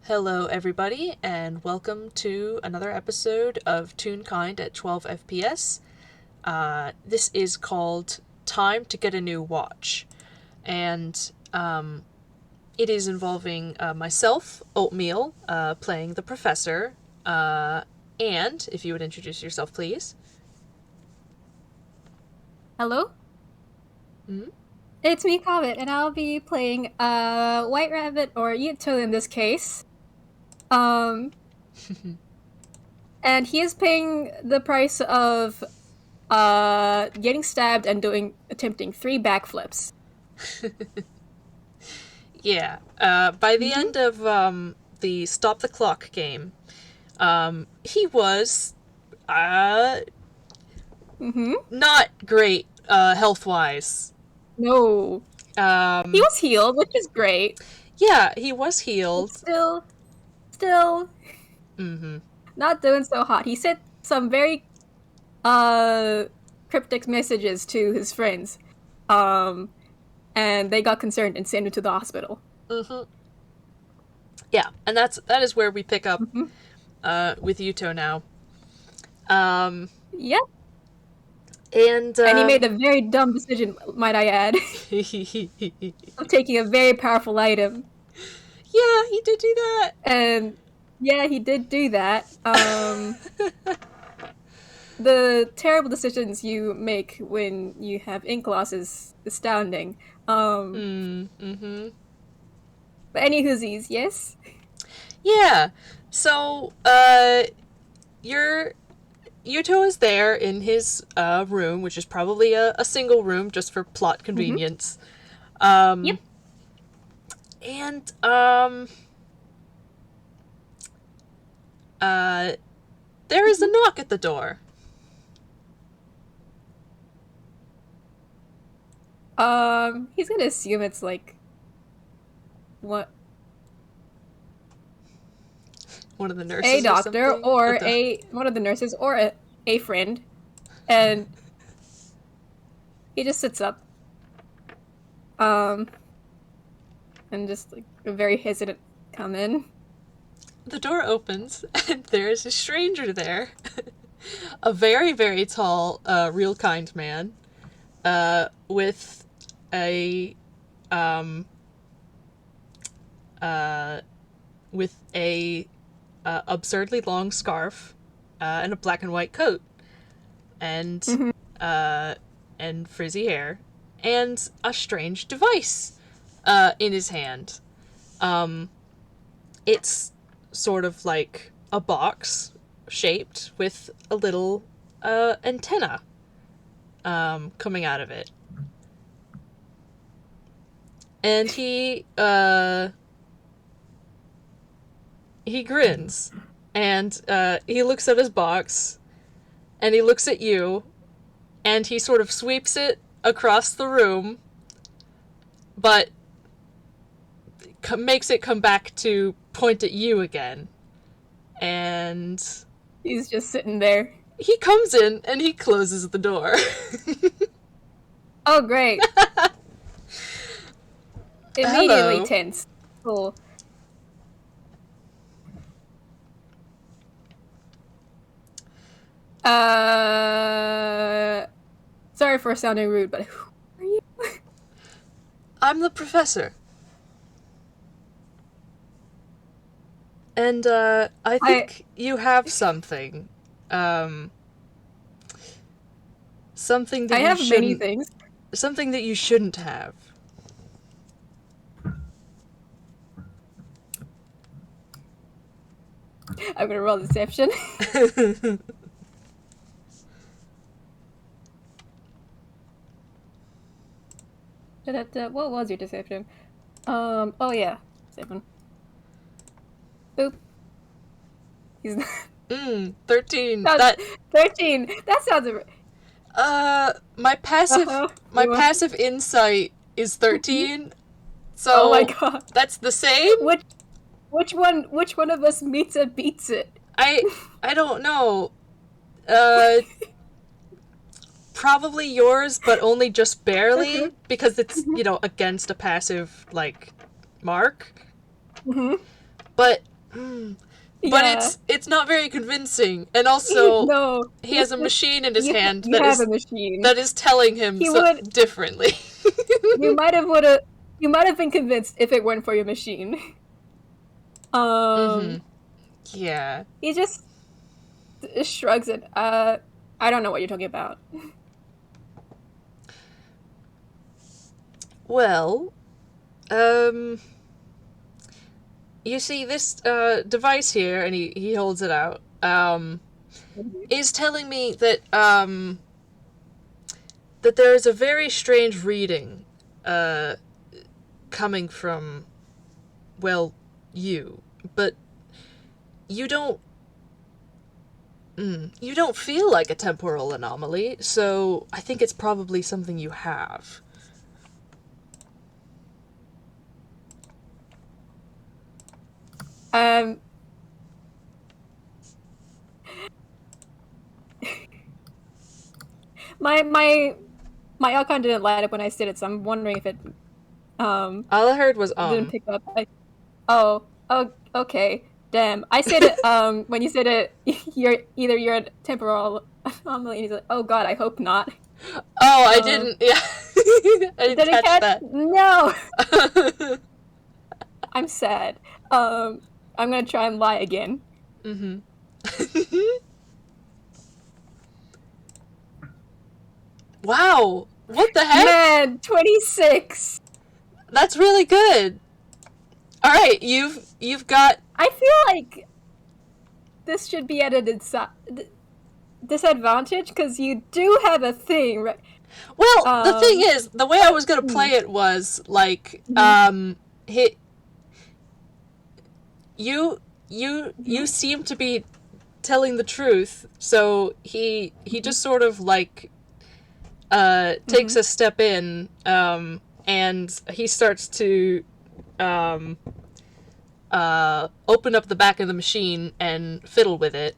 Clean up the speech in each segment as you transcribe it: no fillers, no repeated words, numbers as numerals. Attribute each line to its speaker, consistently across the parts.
Speaker 1: Hello, everybody, and welcome to another episode of Toonkind at 12 FPS. This is called Time to Get a New Watch, and it is involving myself, Oatmeal, playing the professor, and if you would introduce yourself, please.
Speaker 2: Hello?
Speaker 1: Mm-hmm.
Speaker 2: It's me, Comet, and I'll be playing White Rabbit, or Yuto in this case. And he is paying the price of getting stabbed and attempting 3 backflips.
Speaker 1: Yeah. By the end of the Stop the Clock game, he was not great health-wise.
Speaker 2: No. He was healed, which is great.
Speaker 1: Yeah, he was healed.
Speaker 2: Still,
Speaker 1: Mm-hmm.
Speaker 2: not doing so hot. He sent some very cryptic messages to his friends. And they got concerned and sent him to the hospital.
Speaker 1: Mm-hmm. Yeah, and that is where we pick up with Yuto now.
Speaker 2: Yep.
Speaker 1: And
Speaker 2: he made a very dumb decision, might I add, of taking a very powerful item.
Speaker 1: Yeah, he did do that.
Speaker 2: And yeah, he did do that. The terrible decisions you make when you have ink loss is astounding. But any whoosies, yes?
Speaker 1: Yeah. So, Yuto is there in his room, which is probably a single room just for plot convenience.
Speaker 2: Yep.
Speaker 1: And, there is a knock at the door.
Speaker 2: He's gonna assume it's like... what?
Speaker 1: One of the nurses
Speaker 2: A doctor, or one of the nurses, or a friend. And he just sits up. And just like very hesitant come in.
Speaker 1: The door opens, and there is a stranger there. A very, very tall, real kind man. With a absurdly long scarf, and a black and white coat, and frizzy hair, and a strange device in his hand. It's sort of like a box shaped with a little antenna coming out of it. And he grins, and he looks at his box, and he looks at you, and he sort of sweeps it across the room, but makes it come back to point at you again. And
Speaker 2: he's just sitting there.
Speaker 1: He comes in, and he closes the door.
Speaker 2: Oh, great. Immediately tense. Cool. Sorry for sounding rude, but who are you?
Speaker 1: I'm the professor. And, I think you have something. Something that
Speaker 2: I have many things.
Speaker 1: Something that you shouldn't have.
Speaker 2: I'm gonna roll deception. What was your deception? Oh yeah. 7. Boop. He's not...
Speaker 1: 13.
Speaker 2: 13! That sounds...
Speaker 1: my passive insight is 13. So
Speaker 2: oh my god.
Speaker 1: That's the same?
Speaker 2: Which one of us beats it?
Speaker 1: I don't know. Probably yours, but only just barely, because it's, against a passive, mark.
Speaker 2: Mm-hmm.
Speaker 1: But But
Speaker 2: Yeah.
Speaker 1: it's not very convincing. And also,
Speaker 2: No.
Speaker 1: he has a machine in his hand
Speaker 2: You have a machine.
Speaker 1: that is telling him
Speaker 2: He would.
Speaker 1: differently.
Speaker 2: You might have been convinced if it weren't for your machine.
Speaker 1: Mm-hmm. Yeah.
Speaker 2: He just shrugs it. I don't know what you're talking about.
Speaker 1: Well, you see this device here, and he holds it out, is telling me that that there is a very strange reading coming from, well, you, but you don't feel like a temporal anomaly, so I think it's probably something you have.
Speaker 2: My icon didn't light up when I said it, so I'm wondering if it
Speaker 1: All I heard was
Speaker 2: didn't pick up. Oh, okay. Damn. I said it when you said it you're a temporal anomaly, and he's like, oh god, I hope not.
Speaker 1: Oh, I didn't. Yeah, I didn't catch that.
Speaker 2: No. I'm sad. I'm gonna try and lie again.
Speaker 1: Mm-hmm. Wow, what the heck?
Speaker 2: Man, 26.
Speaker 1: That's really good. All right, you've got.
Speaker 2: I feel like this should be at a disadvantage because you do have a thing, right?
Speaker 1: Well, the thing is, the way I was gonna play it was like, you seem to be telling the truth, so he just sort of like takes a step in, and he starts to open up the back of the machine and fiddle with it,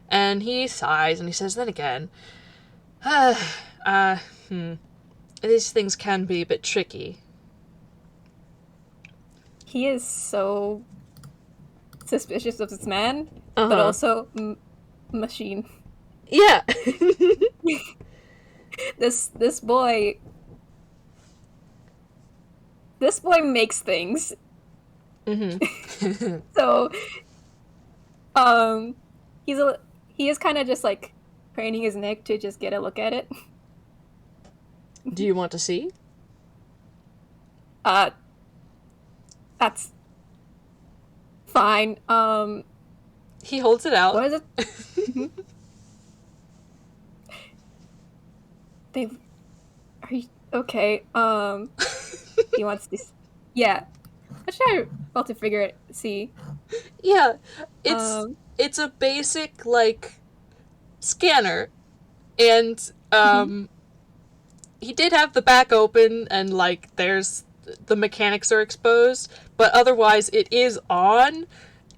Speaker 1: and he sighs and he says, then again, these things can be a bit tricky.
Speaker 2: He is so suspicious of this man, but also machine.
Speaker 1: Yeah.
Speaker 2: This boy makes things. So he is kind of just like craning his neck to just get a look at it.
Speaker 1: Do you want to see?
Speaker 2: That's fine.
Speaker 1: He holds it out.
Speaker 2: What is it? Are you okay? He wants this. Yeah. What should I roll to figure it? See.
Speaker 1: Yeah, it's a basic like scanner, and he did have the back open, and like there's the mechanics are exposed, but otherwise it is on,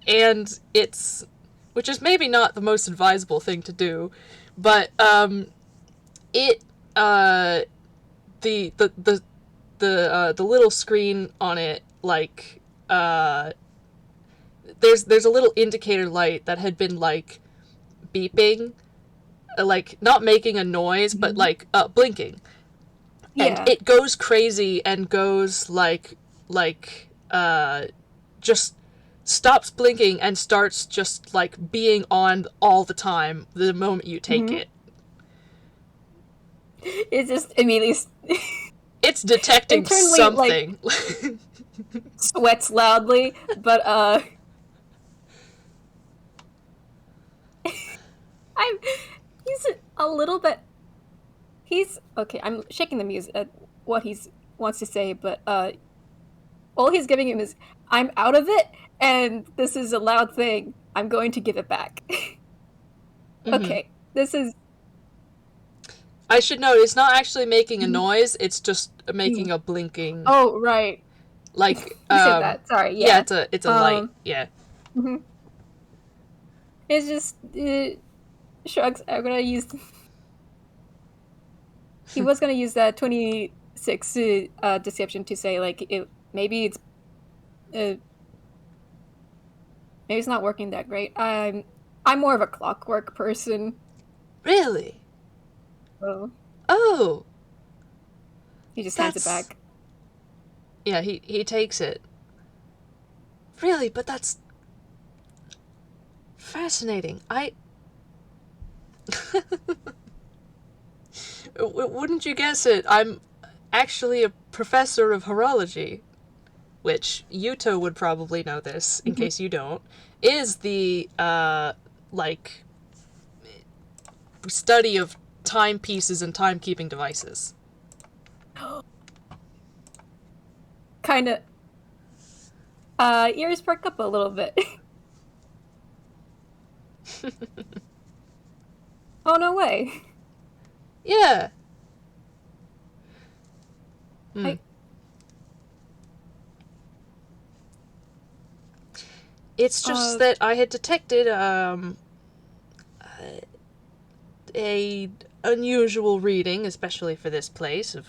Speaker 1: and it's, which is maybe not the most advisable thing to do, but it the little screen on it, like there's a little indicator light that had been like beeping, like not making a noise, but like blinking.
Speaker 2: Yeah.
Speaker 1: And it goes crazy and goes like just stops blinking and starts just like being on all the time the moment you take it.
Speaker 2: It just immediately
Speaker 1: It's detecting something.
Speaker 2: Like, sweats loudly, but he's a little bit. He's okay. I'm shaking the muse at what he wants to say, but all he's giving him is, "I'm out of it, and this is a loud thing. I'm going to give it back." Okay, this is.
Speaker 1: I should note, it's not actually making a noise. It's just making a blinking.
Speaker 2: Oh right.
Speaker 1: Like
Speaker 2: you said that. Sorry. Yeah.
Speaker 1: Yeah, it's a light. Yeah.
Speaker 2: It's just shrugs. I'm gonna use. He was gonna use that 26 deception to say like maybe it's Maybe it's not working that great. I'm more of a clockwork person.
Speaker 1: Really?
Speaker 2: So
Speaker 1: Oh,
Speaker 2: he just hands it
Speaker 1: that's...
Speaker 2: back.
Speaker 1: Yeah, he takes it. Really? But that's... fascinating. Wouldn't you guess it? I'm actually a professor of horology, which Yuto would probably know this, in case you don't, is the, like, study of timepieces and timekeeping devices.
Speaker 2: Kinda. Ears perk up a little bit. Oh, no way.
Speaker 1: Yeah. Hmm. It's just that I had detected a unusual reading, especially for this place, of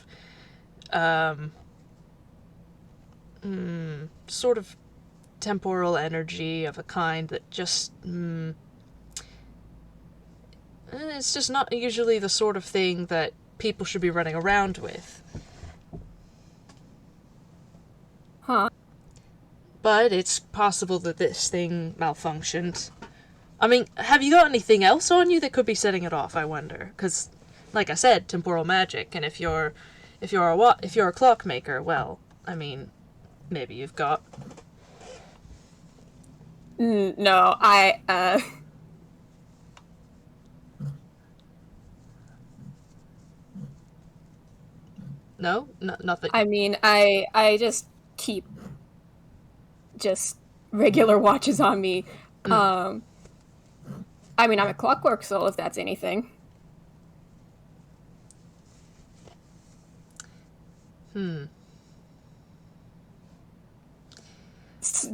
Speaker 1: sort of temporal energy of a kind that just it's just not usually the sort of thing that people should be running around with.
Speaker 2: Huh.
Speaker 1: But it's possible that this thing malfunctioned. I mean, have you got anything else on you that could be setting it off, I wonder? Because, like I said, temporal magic, and if you're a clockmaker, well, I mean, maybe you've got...
Speaker 2: No,
Speaker 1: No? Nothing?
Speaker 2: I mean, I just keep just regular watches on me. I mean, I'm a clockwork soul, if that's anything.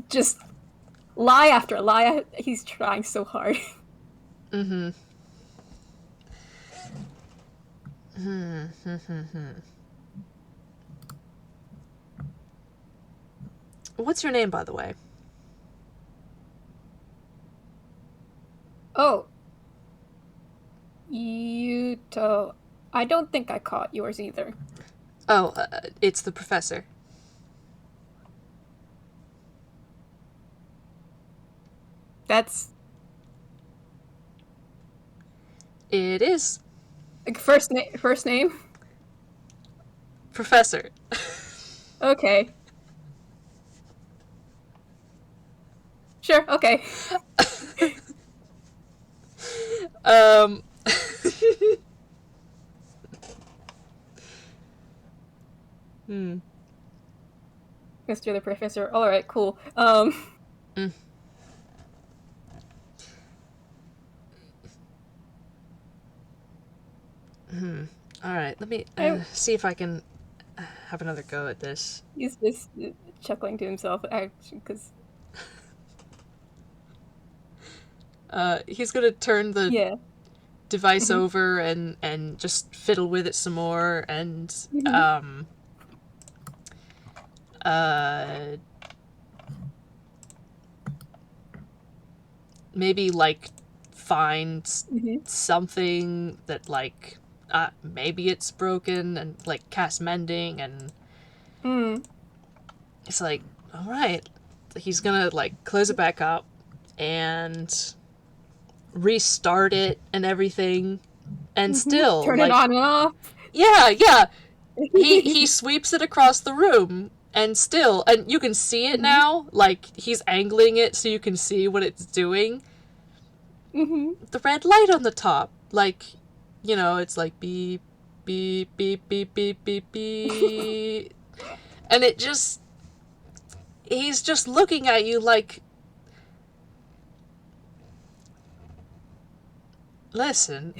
Speaker 2: Just lie after lie. He's trying so hard.
Speaker 1: What's your name, by the way?
Speaker 2: Oh. Yuto. I don't think I caught yours either.
Speaker 1: Oh, it's the professor.
Speaker 2: That's...
Speaker 1: It is.
Speaker 2: Like, first name?
Speaker 1: Professor.
Speaker 2: Okay. Sure, okay. Mr. the Professor. Alright, cool.
Speaker 1: Alright, let me see if I can have another go at this.
Speaker 2: He's just chuckling to himself, actually, because...
Speaker 1: He's gonna turn the device
Speaker 2: Mm-hmm.
Speaker 1: over and just fiddle with it some more and maybe like find something that like maybe it's broken and like cast mending and it's like, all right, he's gonna like close it back up and restart it and everything and still
Speaker 2: Turn
Speaker 1: like,
Speaker 2: it on and off.
Speaker 1: yeah he sweeps it across the room and still, and you can see it now, like he's angling it so you can see what it's doing. The red light on the top, like, you know, it's like beep beep beep beep beep beep beep and it just, he's just looking at you like, listen.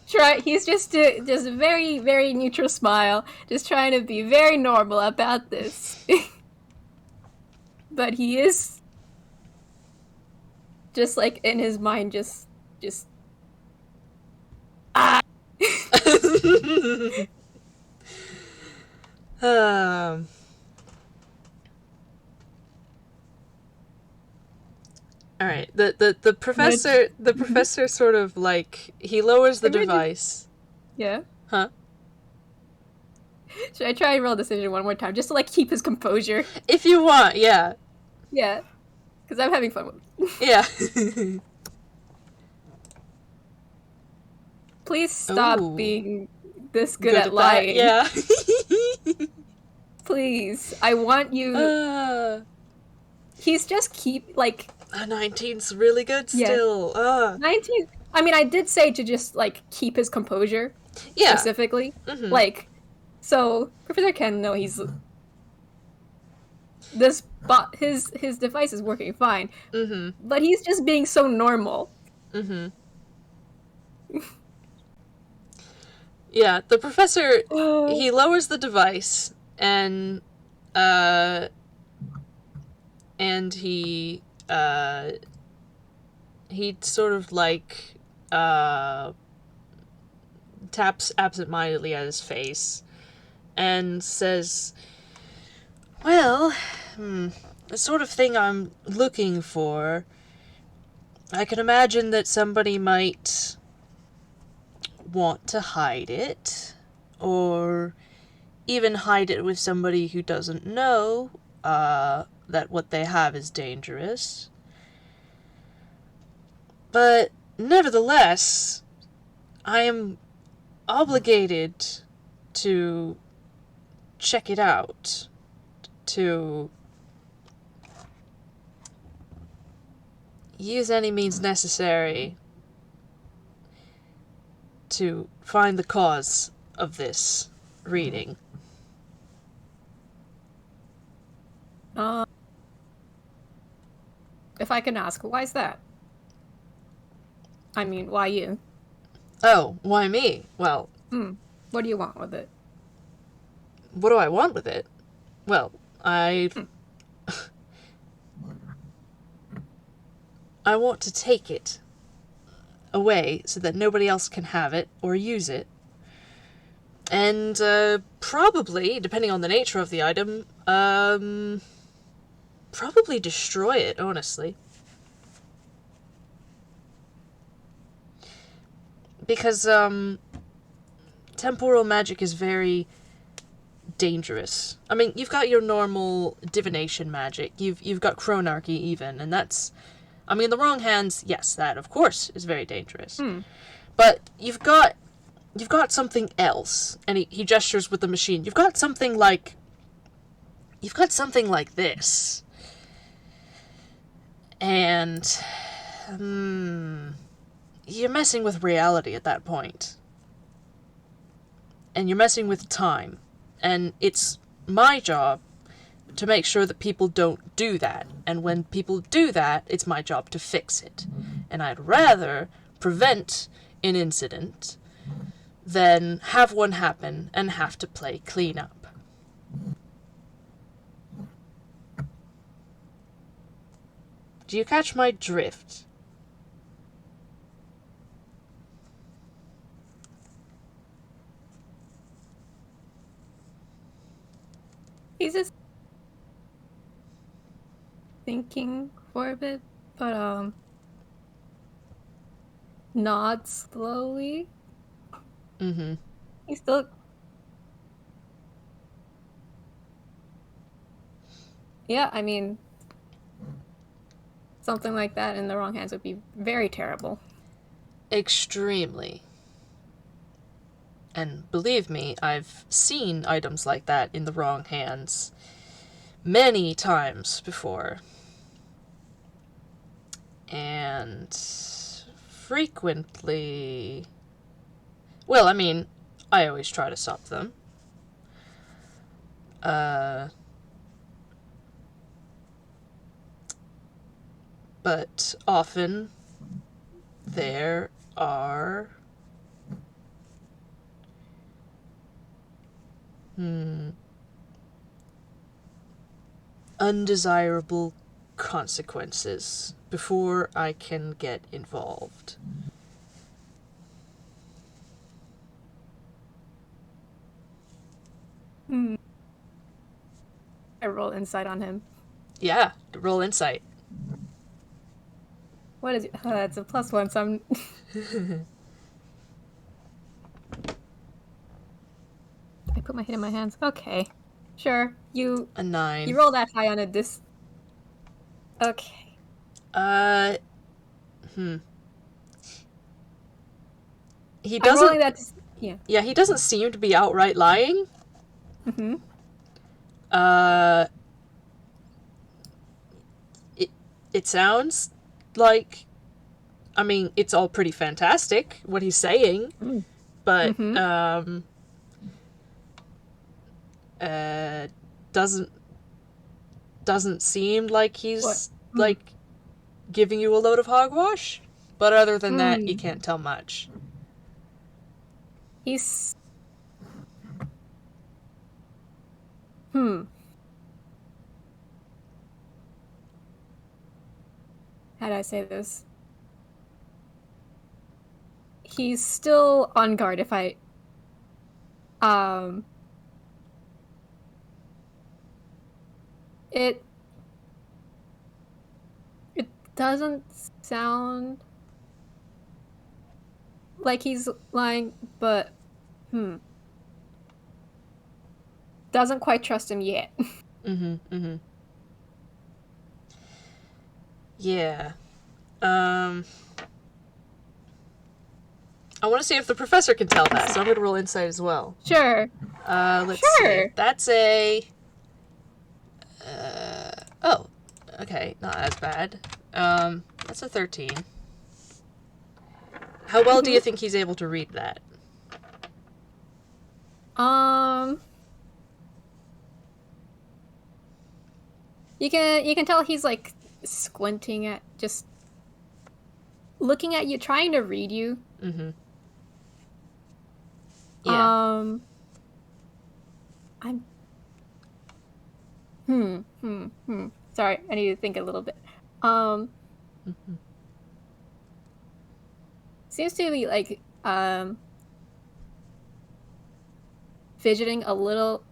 Speaker 2: Try. He's just a very, very neutral smile, just trying to be very normal about this. But he is just like in his mind, just
Speaker 1: right. The professor sort of like he lowers the device.
Speaker 2: Yeah.
Speaker 1: Huh?
Speaker 2: Should I try and roll decision one more time just to like keep his composure?
Speaker 1: If you want, yeah.
Speaker 2: Yeah. Because I'm having fun with it.
Speaker 1: Yeah.
Speaker 2: Please stop
Speaker 1: Ooh.
Speaker 2: being this good at lying.
Speaker 1: That? Yeah.
Speaker 2: Please. I want you. He's just like.
Speaker 1: A 19's really good still.
Speaker 2: 19. I mean, I did say to just like keep his composure.
Speaker 1: Yeah.
Speaker 2: Specifically. Mm-hmm. Like, so Professor Ken, no, he's. His device is working fine. Mm-hmm. But he's just being so normal.
Speaker 1: Mm-hmm. Yeah, the professor, he lowers the device and he sort of like taps absentmindedly at his face and says, well, the sort of thing I'm looking for, I can imagine that somebody might want to hide it, or even hide it with somebody who doesn't know that what they have is dangerous. But nevertheless, I am obligated to check it out, to use any means necessary to find the cause of this reading.
Speaker 2: If I can ask, why is that? I mean, why you?
Speaker 1: Oh, why me? Well...
Speaker 2: What do you want with it?
Speaker 1: What do I want with it? Well, I want to take it away so that nobody else can have it or use it. And probably, depending on the nature of the item, probably destroy it, honestly. Because temporal magic is very dangerous. I mean, you've got your normal divination magic. You've got chronarchy even, and that's, I mean, in the wrong hands, yes, that of course is very dangerous. But you've got something else, and he gestures with the machine. You've got something like this. And you're messing with reality at that point. And you're messing with time. And it's my job to make sure that people don't do that. And when people do that, it's my job to fix it. And I'd rather prevent an incident than have one happen and have to play cleanup. Do you catch my drift?
Speaker 2: He's just thinking for a bit, but nods slowly.
Speaker 1: Mm-hmm.
Speaker 2: He's still... Yeah, I mean, something like that in the wrong hands would be very terrible.
Speaker 1: Extremely. And believe me, I've seen items like that in the wrong hands many times before. And frequently... Well, I mean, I always try to stop them. But often there are undesirable consequences before I can get involved.
Speaker 2: I roll insight on him.
Speaker 1: Yeah, roll insight.
Speaker 2: What is it? It's a +1, so I'm... I put my head in my hands. Okay. Sure. You
Speaker 1: A 9.
Speaker 2: roll that high on a dis... Okay.
Speaker 1: He
Speaker 2: I'm rolling
Speaker 1: doesn't...
Speaker 2: that... Yeah.
Speaker 1: Yeah, he doesn't seem to be outright lying.
Speaker 2: Mm-hmm.
Speaker 1: It sounds like... I mean, it's all pretty fantastic, what he's saying. But,
Speaker 2: Mm-hmm.
Speaker 1: doesn't seem like
Speaker 2: What?
Speaker 1: he's, like, giving you a load of hogwash. But other than that, you
Speaker 2: Mm.
Speaker 1: can't tell much.
Speaker 2: He's... How do I say this? He's still on guard if I... It doesn't sound like he's lying, but doesn't quite trust him yet.
Speaker 1: Yeah. I want to see if the professor can tell that, so I'm going to roll insight as well.
Speaker 2: Sure.
Speaker 1: Let's see. That's a... oh. Okay, not as bad. That's a 13. How well do you think he's able to read that?
Speaker 2: You can tell he's like squinting at, just looking at you, trying to read you.
Speaker 1: Yeah.
Speaker 2: Sorry, I need to think a little bit. Seems to be like fidgeting a little,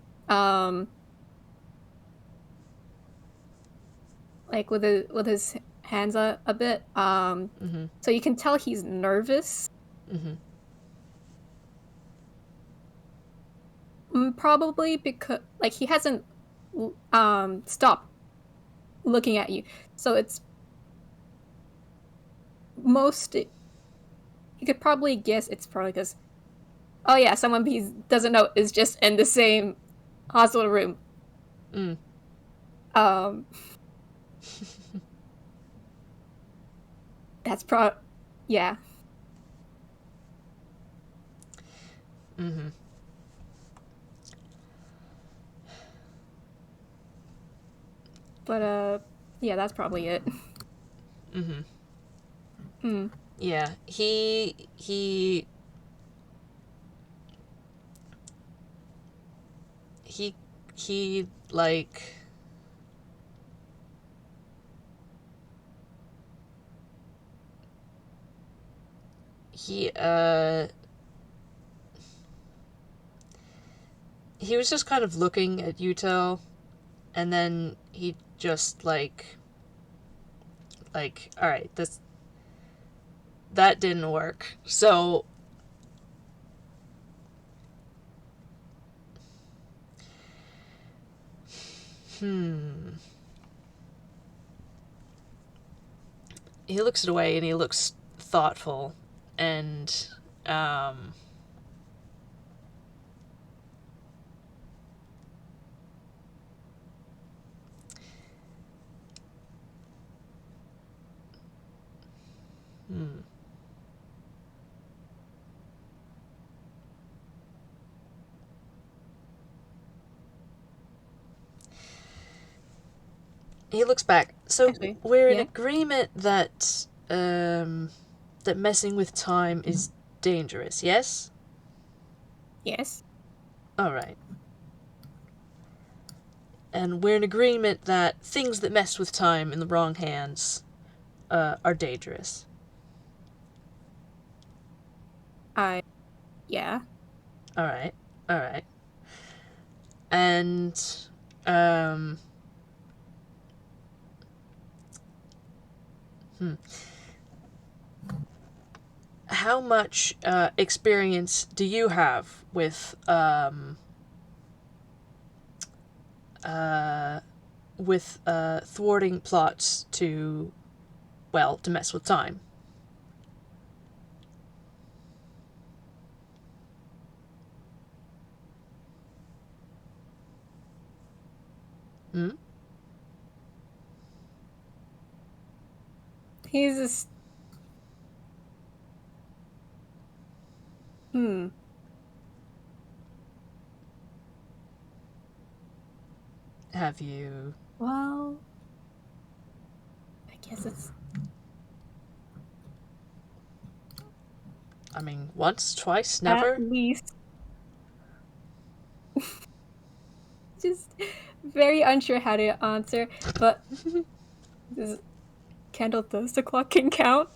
Speaker 2: like with his hands a bit. So you can tell he's nervous. Probably because like he hasn't stopped looking at you, so it's you could probably guess it's probably because, oh yeah, someone he doesn't know is just in the same hospital room. That's yeah. But yeah, that's probably it.
Speaker 1: Yeah, he like he was just kind of looking at Yuto, and then he just like all right, that didn't work. So he looks it away and he looks thoughtful, and he looks back. So
Speaker 2: Actually,
Speaker 1: we're in
Speaker 2: yeah.
Speaker 1: agreement that that messing with time is dangerous, yes?
Speaker 2: Yes.
Speaker 1: All right. And we're in agreement that things that mess with time in the wrong hands are dangerous.
Speaker 2: Yeah.
Speaker 1: All right. All right. And how much experience do you have with thwarting plots to, well, to mess with time? Hmm?
Speaker 2: He's just...
Speaker 1: Have you?
Speaker 2: Well, I guess it's...
Speaker 1: I mean, once, twice,
Speaker 2: At
Speaker 1: never?
Speaker 2: least... Just very unsure how to answer, but... Does Candle Thirst O'Clock can count?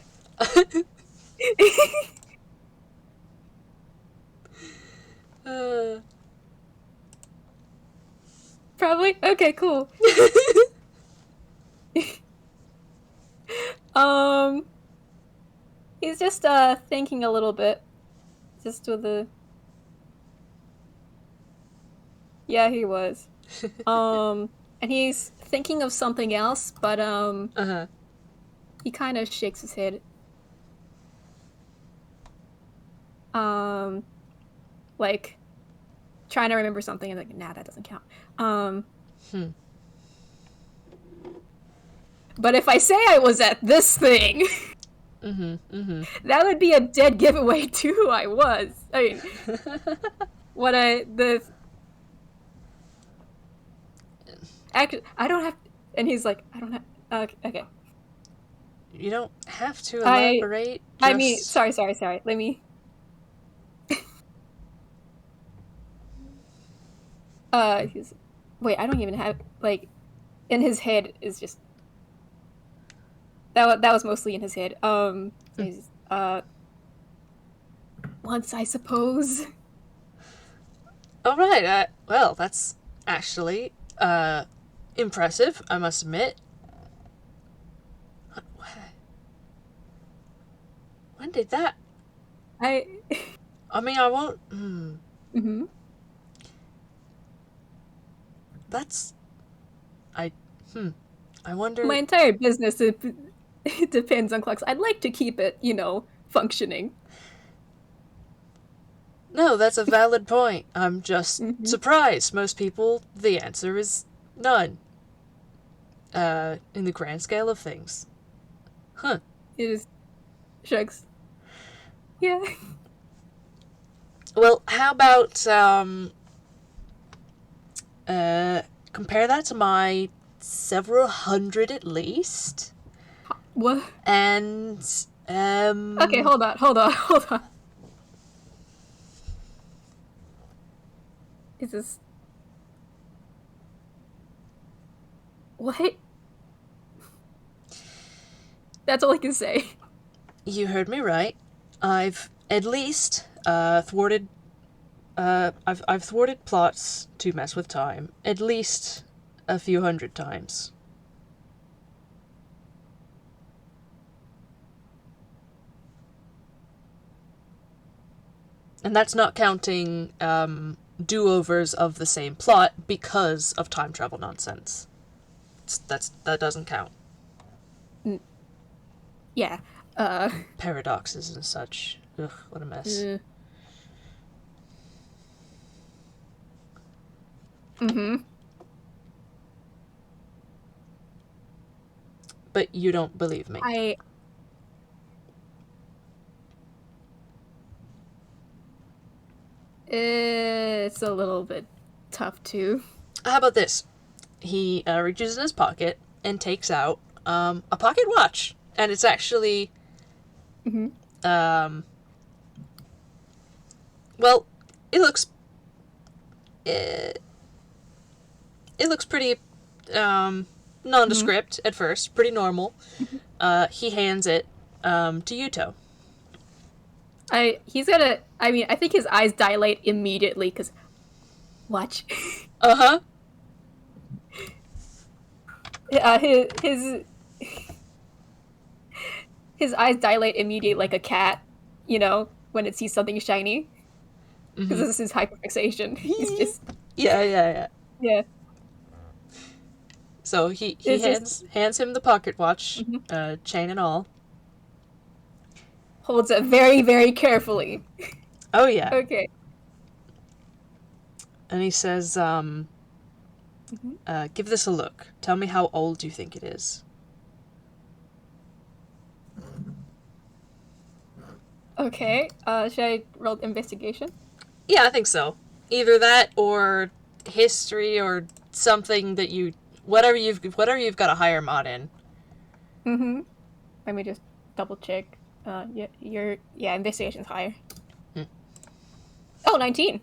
Speaker 1: uh...
Speaker 2: Probably? Okay, cool. He's just thinking a little bit. Just with a... Yeah, he was. And he's thinking of something else, but
Speaker 1: Uh-huh.
Speaker 2: he kind of shakes his head. Like trying to remember something and like, nah, that doesn't count. But if I say I was at this thing, that would be a dead giveaway to who I was. I mean, actually, I don't have, and he's like, I don't have, okay.
Speaker 1: You don't have to elaborate.
Speaker 2: I mean, sorry. Let me. Wait, I don't even have, like, in his head is just, that was mostly in his head. Once, I suppose.
Speaker 1: All right. Well, that's actually impressive, I must admit. When did that? I mean, I won't. That's. I wonder.
Speaker 2: My entire business it depends on clocks. I'd like to keep it, functioning.
Speaker 1: No, that's a valid point. I'm just surprised. Most people, the answer is none. In the grand scale of things. Huh.
Speaker 2: It is shrugs. Yeah.
Speaker 1: Well, how about compare that to my several hundred at least?
Speaker 2: What?
Speaker 1: And
Speaker 2: okay, hold on. Is this... What? That's all I can say.
Speaker 1: You heard me right. I've at least thwarted. I've thwarted plots to mess with time at least a few hundred times. And that's not counting do-overs of the same plot because of time travel nonsense. That doesn't count.
Speaker 2: Yeah.
Speaker 1: Paradoxes and such. Ugh, what a mess. But you don't believe me.
Speaker 2: It's a little bit tough too.
Speaker 1: How about this? He reaches in his pocket and takes out a pocket watch, and it's actually, well, it looks pretty nondescript at first, pretty normal. He hands it to Yuto.
Speaker 2: I think his eyes dilate immediately because watch. His eyes dilate immediately like a cat you know, when it sees something shiny. Because
Speaker 1: Mm-hmm.
Speaker 2: this is hyperfixation. He's just
Speaker 1: Yeah.
Speaker 2: yeah.
Speaker 1: So he
Speaker 2: It's just
Speaker 1: hands him the pocket watch,
Speaker 2: mhm.
Speaker 1: chain and all.
Speaker 2: Holds it very, very carefully.
Speaker 1: Oh yeah.
Speaker 2: Okay.
Speaker 1: And he says,
Speaker 2: Mhm.
Speaker 1: give this a look. Tell me how old you think it is.
Speaker 2: Okay. Should I roll investigation?
Speaker 1: Yeah, I think so. Either that or history or something that you whatever you've got a higher mod in.
Speaker 2: Mm-hmm. Let me just double check. Yeah, investigation's higher.
Speaker 1: Hmm.
Speaker 2: Oh, 19.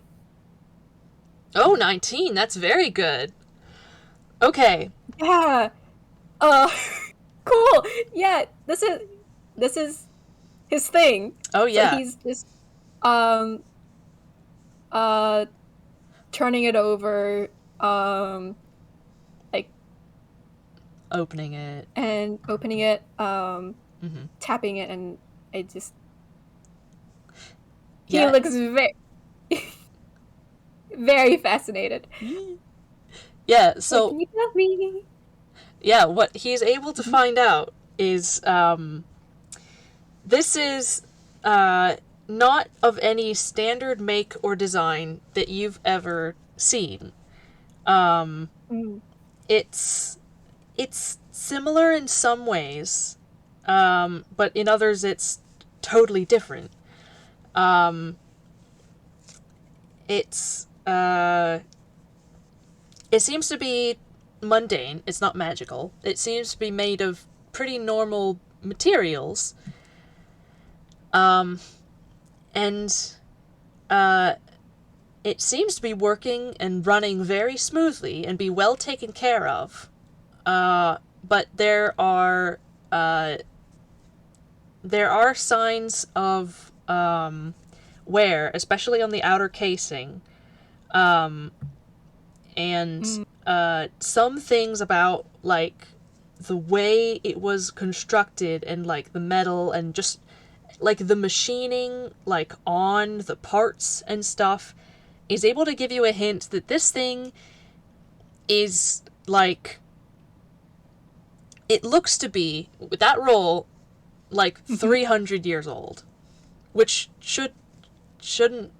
Speaker 1: Oh, 19. That's very good. Okay.
Speaker 2: Yeah. Uh, cool. Yeah, this is his thing.
Speaker 1: Oh
Speaker 2: So
Speaker 1: yeah.
Speaker 2: he's just um uh turning it over, like
Speaker 1: Opening it.
Speaker 2: and opening it,
Speaker 1: Mm-hmm.
Speaker 2: tapping it, and it just he
Speaker 1: Yeah.
Speaker 2: looks very very fascinated.
Speaker 1: Yeah,
Speaker 2: What
Speaker 1: so
Speaker 2: can you tell me?
Speaker 1: yeah, what he's able to
Speaker 2: Mhm.
Speaker 1: find out is this is not of any standard make or design that you've ever seen. Um,
Speaker 2: Mm.
Speaker 1: it's similar in some ways, but in others it's totally different. Um, it's it seems to be mundane. It's not magical. It seems to be made of pretty normal materials. Um, and uh, it seems to be working and running very smoothly and be well taken care of. But uh, there are signs of wear, especially on the outer casing, um, and
Speaker 2: Mm.
Speaker 1: some things about like the way it was constructed and like the metal and just like the machining like on the parts and stuff is able to give you a hint that this thing is like it looks to be with that roll like
Speaker 2: Mhm.
Speaker 1: 300 years old, which shouldn't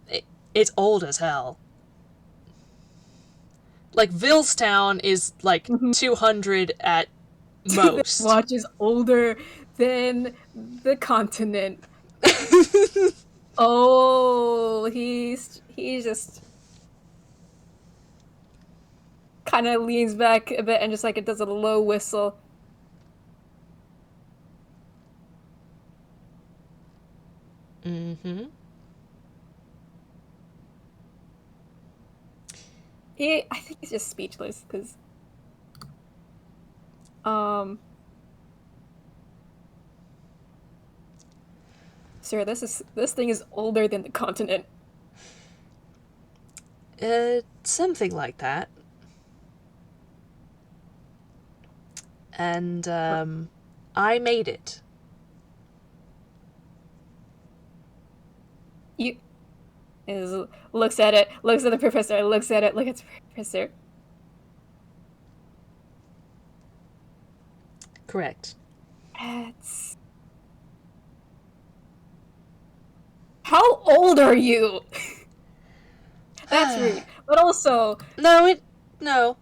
Speaker 1: it, it's old as hell. Like Villestown is like
Speaker 2: Mhm.
Speaker 1: 200 at
Speaker 2: The
Speaker 1: most.
Speaker 2: watch is older than the continent. Oh, he just kind of leans back a bit and just like it does a low whistle.
Speaker 1: Mm-hmm.
Speaker 2: I think he's just speechless because um sir, this thing is older than the continent.
Speaker 1: Something like that. And I made it.
Speaker 2: You is looks at it, looks at the professor, looks at it, look at the professor.
Speaker 1: Correct.
Speaker 2: That's how old are you? That's rude. But also,
Speaker 1: No, it no.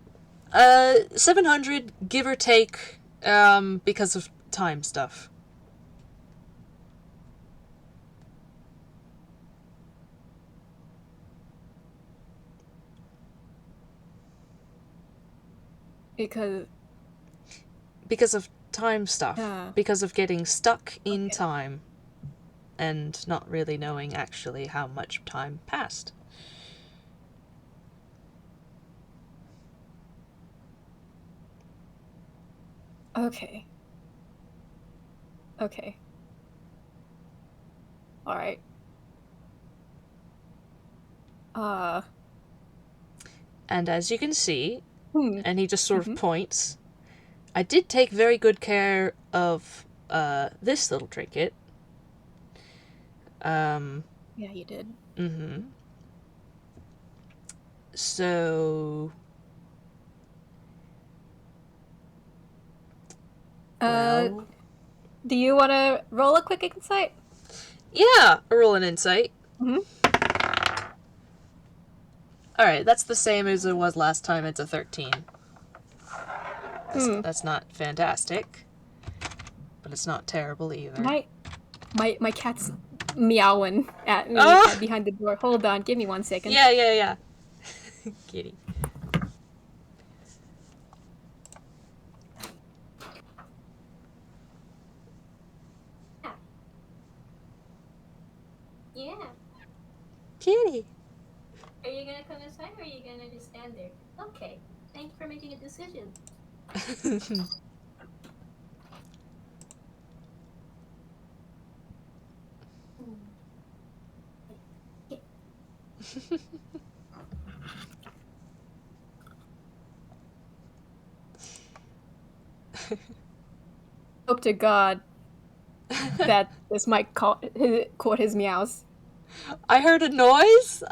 Speaker 1: 700 give or take because of time stuff.
Speaker 2: because
Speaker 1: Because of time stuff.
Speaker 2: uh
Speaker 1: Because of getting stuck in
Speaker 2: okay.
Speaker 1: time and not really knowing actually how much time passed.
Speaker 2: Okay. Okay. All right. Uh
Speaker 1: And as you can see,
Speaker 2: hmm.
Speaker 1: and he just sort of
Speaker 2: Mhm.
Speaker 1: points, I did take very good care of this little trinket.
Speaker 2: Yeah, you did.
Speaker 1: Mm-hmm. So... Well...
Speaker 2: Do you want to roll a quick insight?
Speaker 1: Yeah! Roll an insight.
Speaker 2: Mm-hmm.
Speaker 1: Alright, that's the same as it was last time. It's a 13. That's not fantastic. But it's not terrible either.
Speaker 2: My cat's meowing at me
Speaker 1: Oh!
Speaker 2: behind the door. Hold on, give me 1 second.
Speaker 1: Yeah. Kitty.
Speaker 2: Yeah.
Speaker 1: Kitty.
Speaker 2: Are you gonna come inside or are you gonna just stand there? Okay. Thank you for making a decision. Hope to God that this might caught his meows.
Speaker 1: I heard a noise.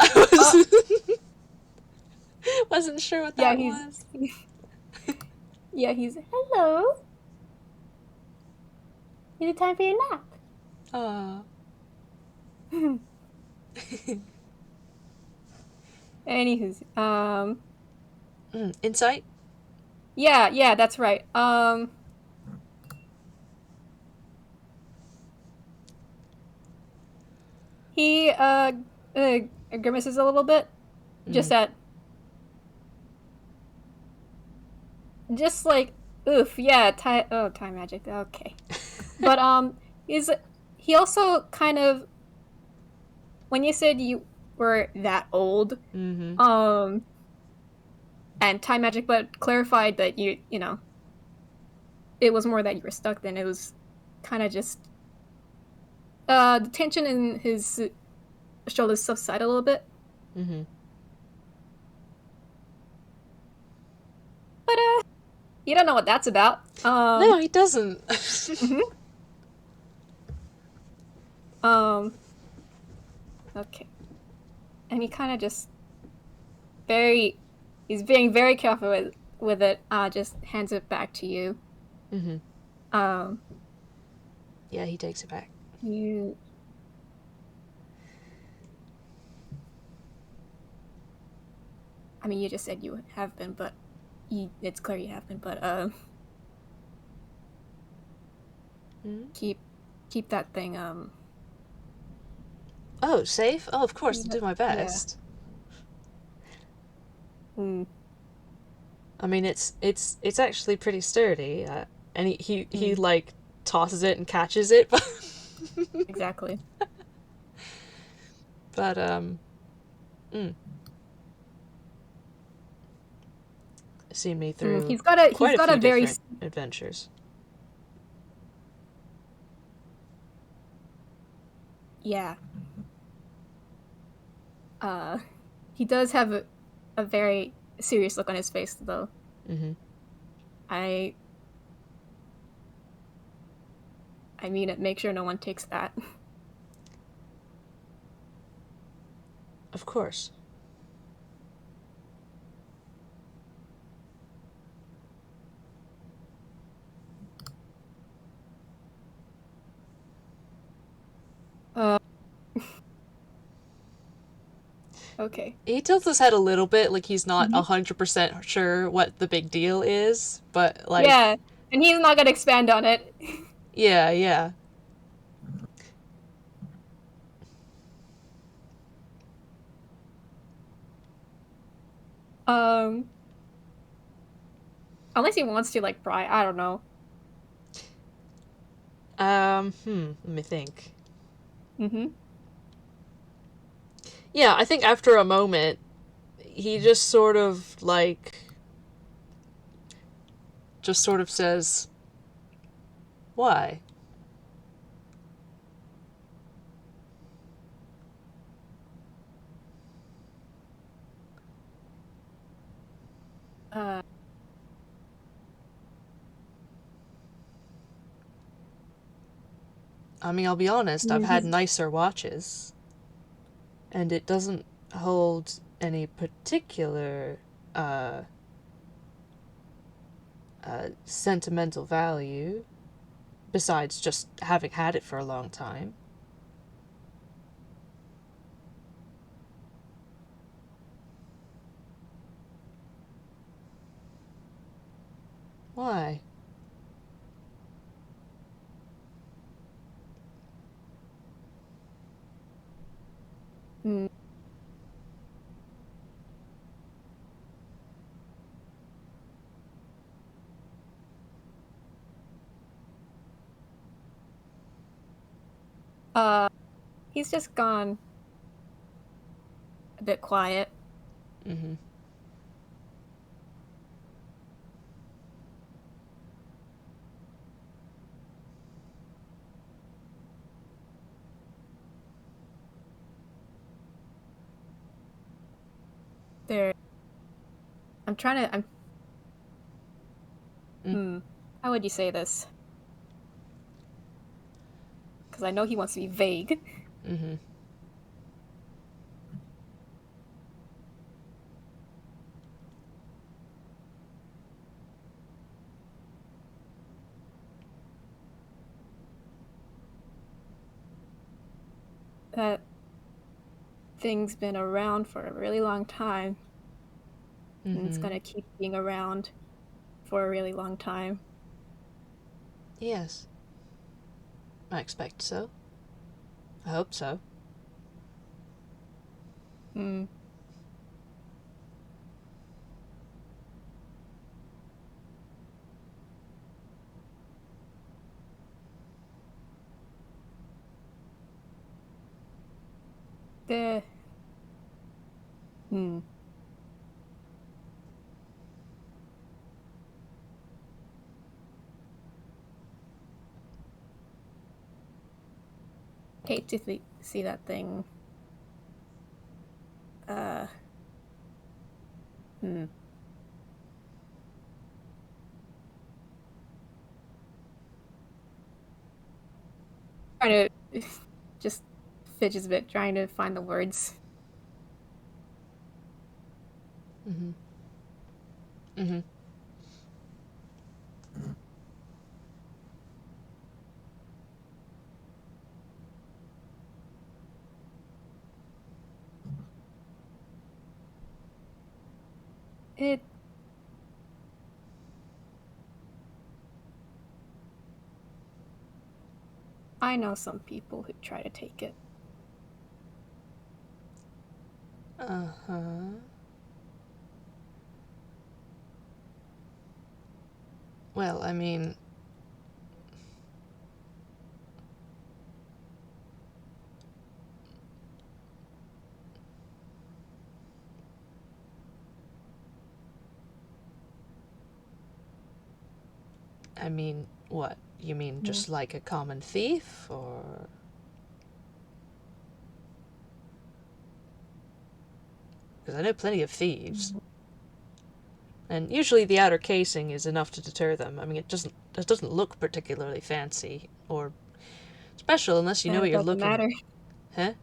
Speaker 1: Wasn't sure what that was.
Speaker 2: Yeah, he's hello. Is it time for your nap?
Speaker 1: Aw.
Speaker 2: Anywho,
Speaker 1: Insight?
Speaker 2: yeah, that's right. He grimaces a little bit, just like oof, yeah, time magic, okay. But he also kind of, when you said you were that old, and time magic, but clarified that you know, it was more that you were stuck. Then it was kind of just the tension in his shoulders subside a little bit. But you don't know what that's about.
Speaker 1: No, he doesn't.
Speaker 2: Okay. And he kind of just he's being very careful with it. Just hands it back to you.
Speaker 1: Yeah, he takes it back.
Speaker 2: I mean, you just said you have been, but it's clear you have been. But keep that thing.
Speaker 1: Oh, safe? Oh, of course, I'll do my best.
Speaker 2: Yeah.
Speaker 1: I mean, it's actually pretty sturdy, and he like tosses it and catches it, but
Speaker 2: Exactly.
Speaker 1: But seen me through
Speaker 2: he's got a
Speaker 1: few
Speaker 2: very
Speaker 1: different adventures.
Speaker 2: Yeah. He does have a very serious look on his face, though. I mean it. Make sure no one takes that.
Speaker 1: Of course.
Speaker 2: Okay.
Speaker 1: He tilts his head a little bit, like he's not 100% sure what the big deal is, but like...
Speaker 2: Yeah, and he's not gonna expand on it.
Speaker 1: Yeah.
Speaker 2: Unless he wants to, like, pry. I don't know.
Speaker 1: Let me think. Yeah, I think after a moment, he just sort of, like... just sort of says... Why? I mean, I'll be honest, I've had nicer watches, and it doesn't hold any particular sentimental value, besides just having had it for a long time. Why?
Speaker 2: Mm. He's just gone a bit quiet.
Speaker 1: Mm-hmm.
Speaker 2: There. I'm trying to. How would you say this? Because I know he wants to be vague.
Speaker 1: Mm-hmm.
Speaker 2: That thing's been around for a really long time. And it's
Speaker 1: Mm-hmm.
Speaker 2: gonna keep being around for a really long time.
Speaker 1: Yes. I expect so. I hope so.
Speaker 2: Hmm. The. Hmm. Hate to see that thing. Uh. Hmm. Trying to just fidgets a bit, trying to find the words.
Speaker 1: Mm-hmm. Mm-hmm.
Speaker 2: It. I know some people who try to take it.
Speaker 1: Uh-huh. Well, I mean, what? You mean
Speaker 2: Hmm.
Speaker 1: just like a common thief, or? Because I know plenty of thieves, and usually the outer casing is enough to deter them. I mean, it doesn't look particularly fancy or special unless you know
Speaker 2: And
Speaker 1: what
Speaker 2: it
Speaker 1: you're
Speaker 2: doesn't
Speaker 1: looking.
Speaker 2: matter.
Speaker 1: Huh?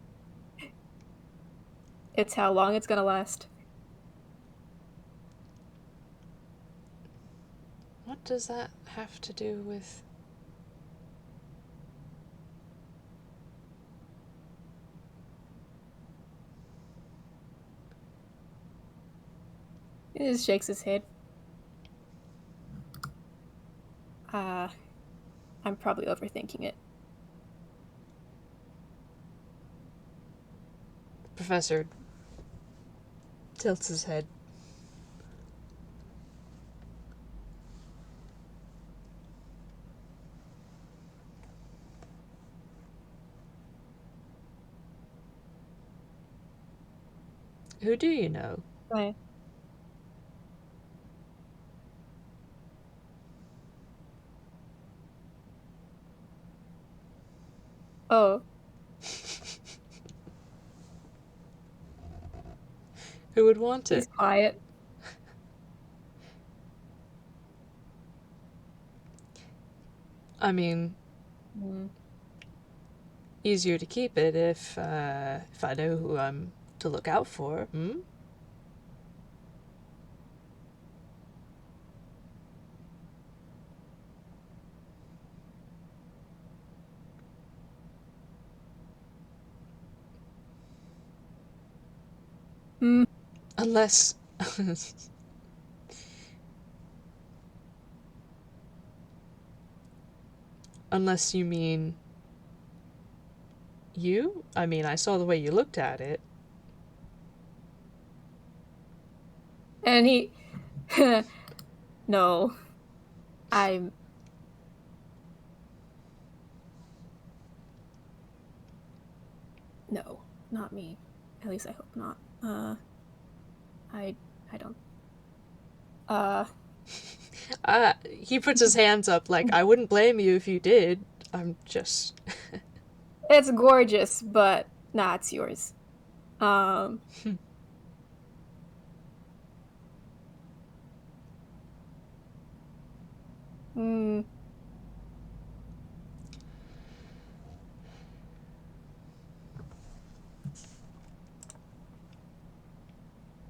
Speaker 2: It's how long it's gonna last.
Speaker 1: What does that have to do with?
Speaker 2: He just shakes his head. Uh, I'm probably overthinking it.
Speaker 1: Professor tilts his head. Who do you know?
Speaker 2: Right. Oh,
Speaker 1: Who would want
Speaker 2: he's
Speaker 1: it?
Speaker 2: quiet.
Speaker 1: I mean,
Speaker 2: Mm.
Speaker 1: easier to keep it if I know who I'm to look out for. Hmm?
Speaker 2: Hmm.
Speaker 1: Unless... Unless you mean... You? I mean, I saw the way you looked at it.
Speaker 2: And he... No. I'm... No, not me. At least I hope not. I don't...
Speaker 1: He puts his hands up like, I wouldn't blame you if you did. I'm just...
Speaker 2: It's gorgeous, but nah, it's yours. Hmm.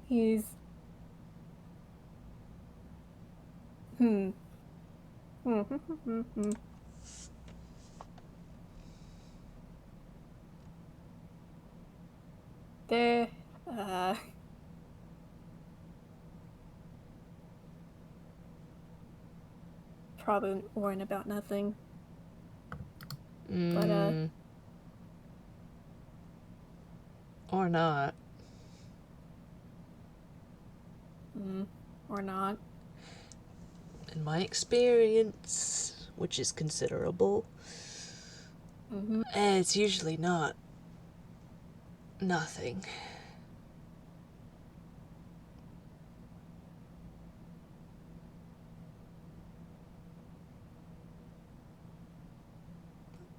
Speaker 2: He's... Hmm. There... Probably worrying about nothing. But,
Speaker 1: Or not.
Speaker 2: Or not.
Speaker 1: In my experience, which is considerable, it's usually not nothing.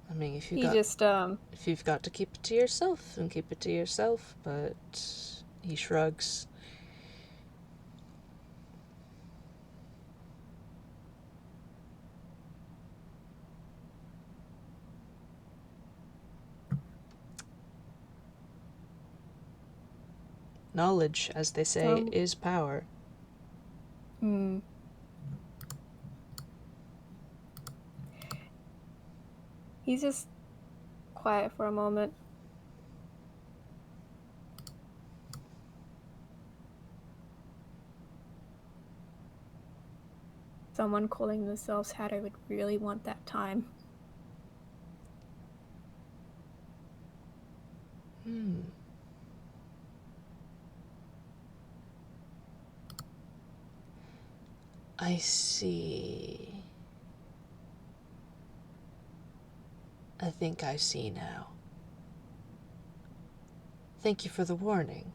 Speaker 1: I mean, if you've got to keep it to yourself, then keep it to yourself, but he shrugs. Knowledge, as they say, is power.
Speaker 2: He's just quiet for a moment. Someone calling themselves Hatter would really want that time.
Speaker 1: I see. I think I see now. Thank you for the warning.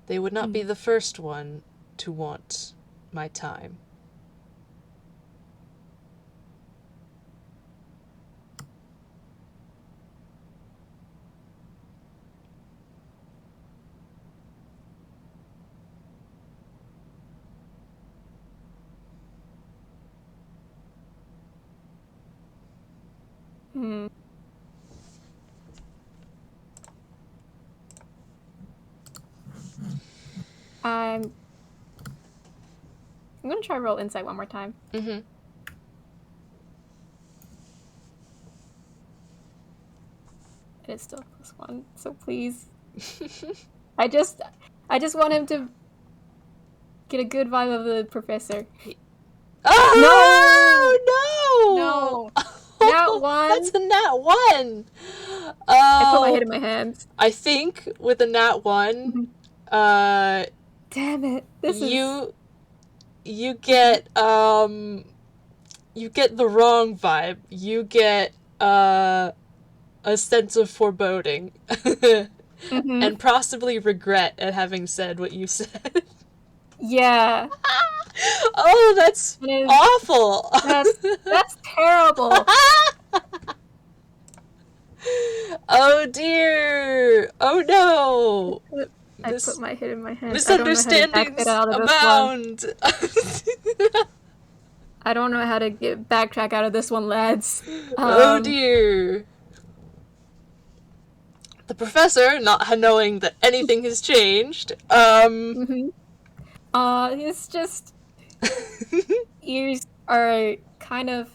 Speaker 1: They would not be the first one to want my time.
Speaker 2: I'm gonna try roll insight one more time. It's still +1, so please. I just want him to get a good vibe of the professor.
Speaker 1: Oh,
Speaker 2: no! Nat 1!
Speaker 1: That's a nat 1!
Speaker 2: I put my head in my hands.
Speaker 1: I think with a nat 1,
Speaker 2: damn it.
Speaker 1: You get the wrong vibe. You get, a sense of foreboding. And possibly regret at having said what you said.
Speaker 2: Yeah.
Speaker 1: Oh, that's awful.
Speaker 2: That's terrible.
Speaker 1: Oh dear. Oh no.
Speaker 2: I put my head in my hands.
Speaker 1: Misunderstandings abound.
Speaker 2: I don't know how to get backtrack out of this one, lads.
Speaker 1: Oh dear. The professor, not knowing that anything has changed,
Speaker 2: it's just ears are kind of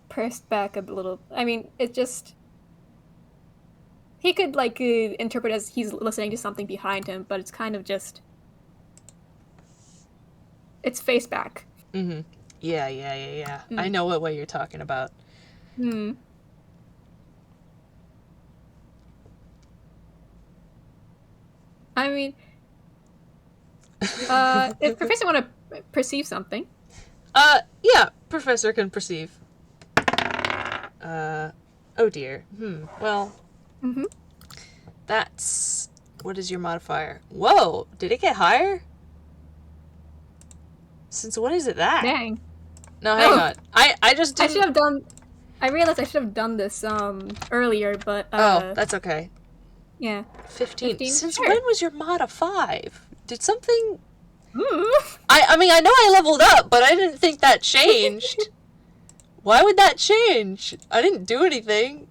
Speaker 2: pressed back a little. I mean, it just he could like interpret as he's listening to something behind him, but it's kind of just it's face back.
Speaker 1: Mm-hmm. Yeah. I know what way you're talking about.
Speaker 2: I mean, if Professor want to perceive something.
Speaker 1: Yeah, Professor can perceive. Oh dear. Well. That's... What is your modifier? Whoa! Did it get higher? Since when is it that?
Speaker 2: Dang.
Speaker 1: No, hang on. I just didn't...
Speaker 2: I should have done... I realized I should have done this, earlier, but,
Speaker 1: Oh, that's okay.
Speaker 2: Yeah.
Speaker 1: 15. Since
Speaker 2: sure.
Speaker 1: when was your mod a 5? Did something... I mean, I know I leveled up, but I didn't think that changed. Why would that change? I didn't do anything.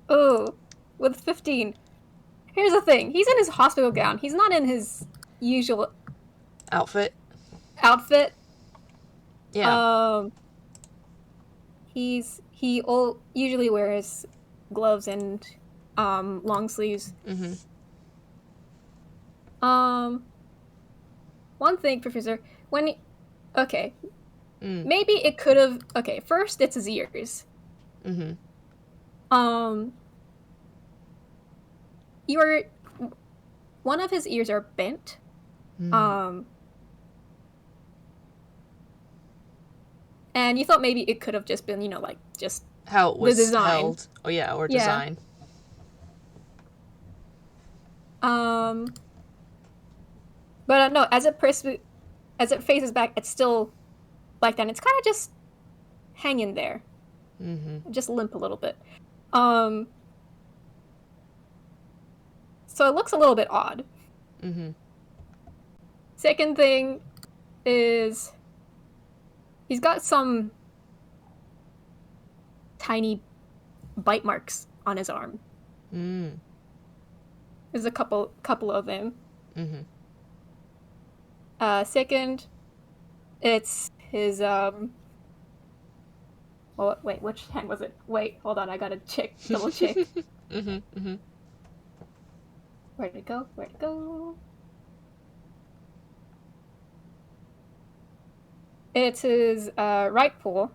Speaker 2: Oh, with 15. Here's the thing. He's in his hospital gown. He's not in his usual...
Speaker 1: Outfit?
Speaker 2: Yeah. He usually wears gloves and long sleeves. One thing, Professor, okay, maybe it could have. Okay, first it's his ears. One of his ears are bent. And you thought maybe it could have just been, like, just
Speaker 1: how it was
Speaker 2: the design.
Speaker 1: held. Oh, yeah, or design.
Speaker 2: But no, as it faces back, it's still like that. And it's kind of just hanging there. Just limp a little bit. So it looks a little bit odd. Second thing is he's got some tiny bite marks on his arm. There's a couple of them. Second, it's his well, wait, which hand was it? Wait, hold on, I gotta double check. Where'd it go? It's his right paw.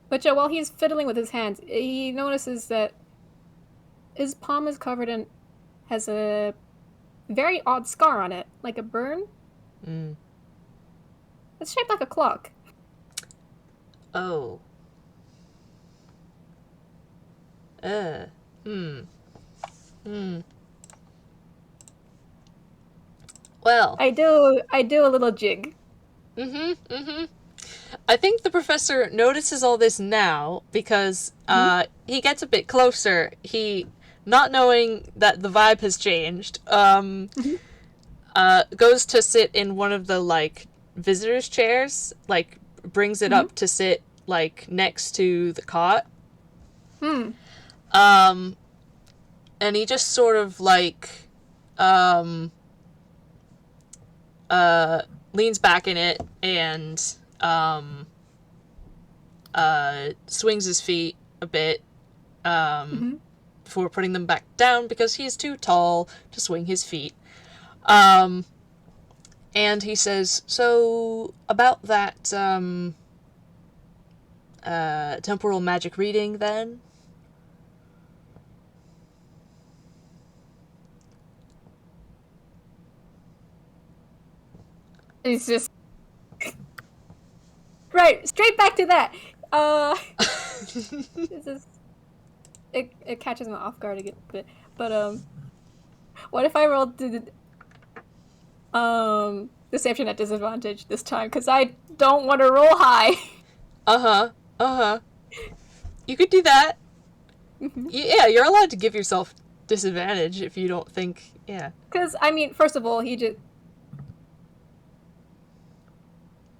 Speaker 2: But while he's fiddling with his hands, he notices that his palm is covered in... has a very odd scar on it, like a burn. It's shaped like a clock.
Speaker 1: Oh. Well.
Speaker 2: I do a little jig.
Speaker 1: I think the professor notices all this now because he gets a bit closer. He, not knowing that the vibe has changed, goes to sit in one of the, like, visitors' chairs, like, brings it up to sit, like, next to the cot. And he just sort of, like, leans back in it and swings his feet a bit before putting them back down because he's too tall to swing his feet. And he says, so about that temporal magic reading then?
Speaker 2: It's just... Right, straight back to that. This is... It catches me off guard a bit. But, what if I rolled the deception at disadvantage this time, because I don't want to roll high.
Speaker 1: You could do that. Yeah, you're allowed to give yourself disadvantage if you don't think, yeah.
Speaker 2: Because, I mean, first of all, he just...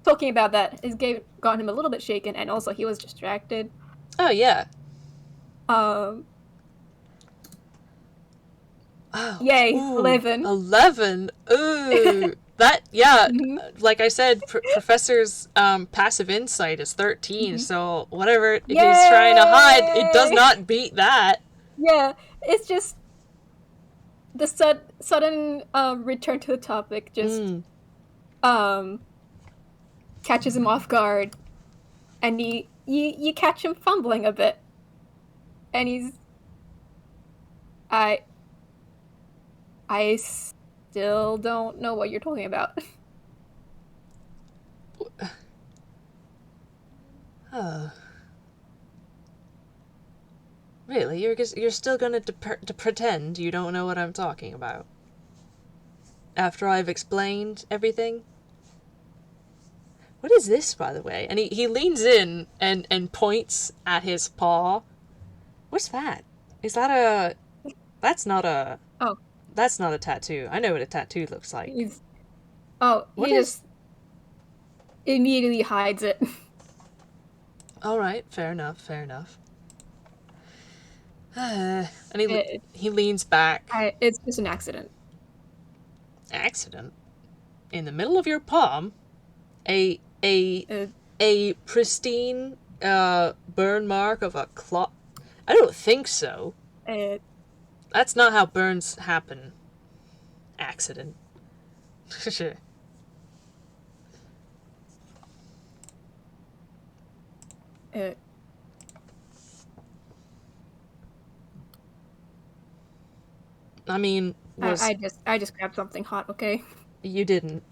Speaker 2: Talking about that, his game got him a little bit shaken, and also he was distracted.
Speaker 1: Oh, yeah.
Speaker 2: Yay,
Speaker 1: ooh,
Speaker 2: 11.
Speaker 1: 11? Ooh. That, yeah, like I said, Professor's passive insight is 13, so whatever he's trying to hide, it does not beat that.
Speaker 2: Yeah, it's just the sudden return to the topic just catches him off guard, and you catch him fumbling a bit, and he's... I still don't know what you're talking about.
Speaker 1: Really? You're still gonna to pretend you don't know what I'm talking about? After I've explained everything? What is this, by the way? And he leans in and points at his paw. What's that? Is that a... That's not a...
Speaker 2: Oh.
Speaker 1: That's not a tattoo. I know what a tattoo looks like.
Speaker 2: He just immediately hides it.
Speaker 1: Alright, fair enough. And he leans back.
Speaker 2: It's just an accident.
Speaker 1: Accident? In the middle of your palm? A pristine burn mark of a claw? I don't think so. That's not how burns happen. Accident. I mean,
Speaker 2: I just grabbed something hot, okay?
Speaker 1: You didn't.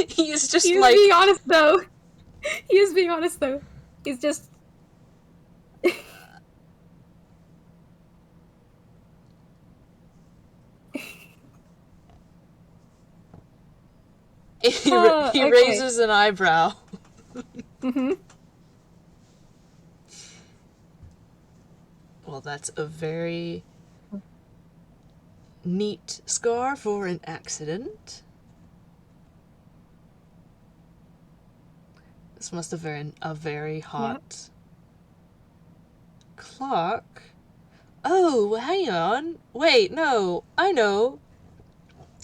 Speaker 1: He's just like...
Speaker 2: being honest, though. He is being honest, though. He's just...
Speaker 1: he raises an eyebrow. Well, that's a very neat scar for an accident. This must have been a very hot clock. Oh, hang on. Wait, no. I know.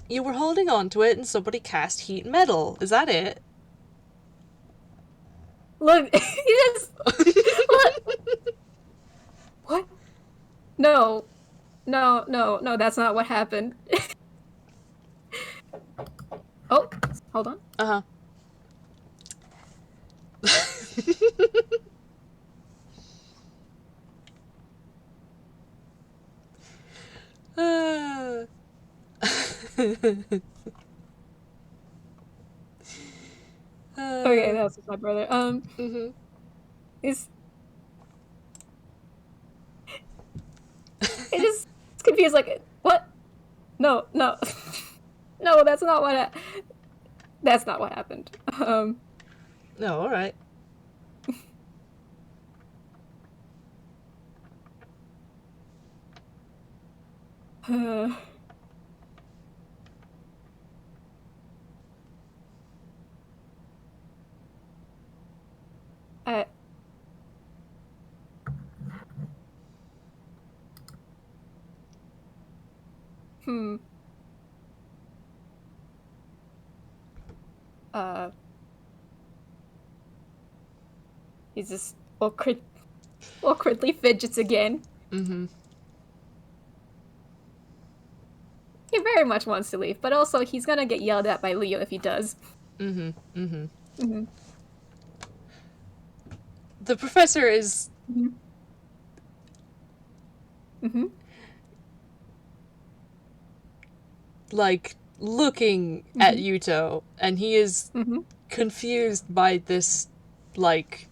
Speaker 1: You were holding on to it and somebody cast heat metal. Is that it?
Speaker 2: Look, he just... What? No, that's not what happened. Oh, hold on. Okay, that was my brother. It's just confused, like, what? No, no, that's not what happened.
Speaker 1: No, all right.
Speaker 2: He's just awkwardly fidgets again. He very much wants to leave, but also he's gonna get yelled at by Leo if he does.
Speaker 1: The professor is... like, looking at Yuto, and he is confused by this, like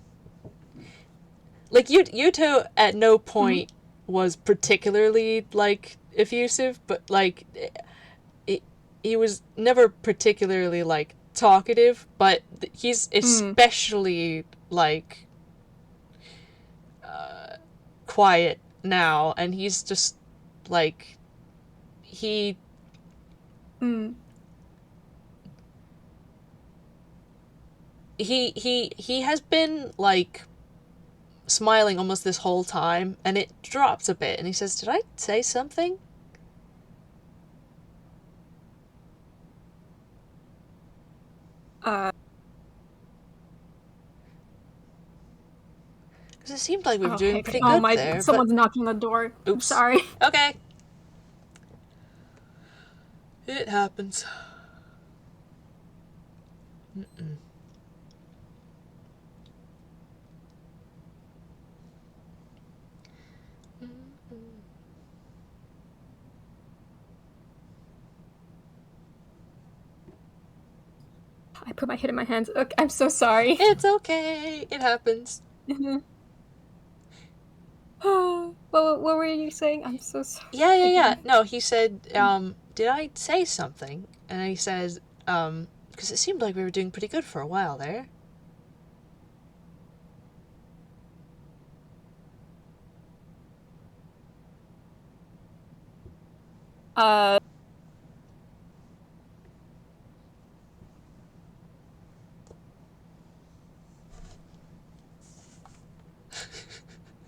Speaker 1: Yuto at no point was particularly, like, effusive, but, like, he was never particularly, like, talkative, but he's especially, like, quiet now, and he's just, like, he he has been, like, smiling almost this whole time, and it drops a bit, and he says, "Did I say something?" Because it seemed like we were doing pretty good there,
Speaker 2: someone's knocking on the door.
Speaker 1: Oops.
Speaker 2: I'm sorry.
Speaker 1: Okay. It happens. Mm-mm.
Speaker 2: I put my head in my hands. Okay, I'm so sorry.
Speaker 1: It's okay. It happens.
Speaker 2: What were you saying? I'm so sorry.
Speaker 1: Yeah. No, he said, did I say something? And he says, because it seemed like we were doing pretty good for a while there.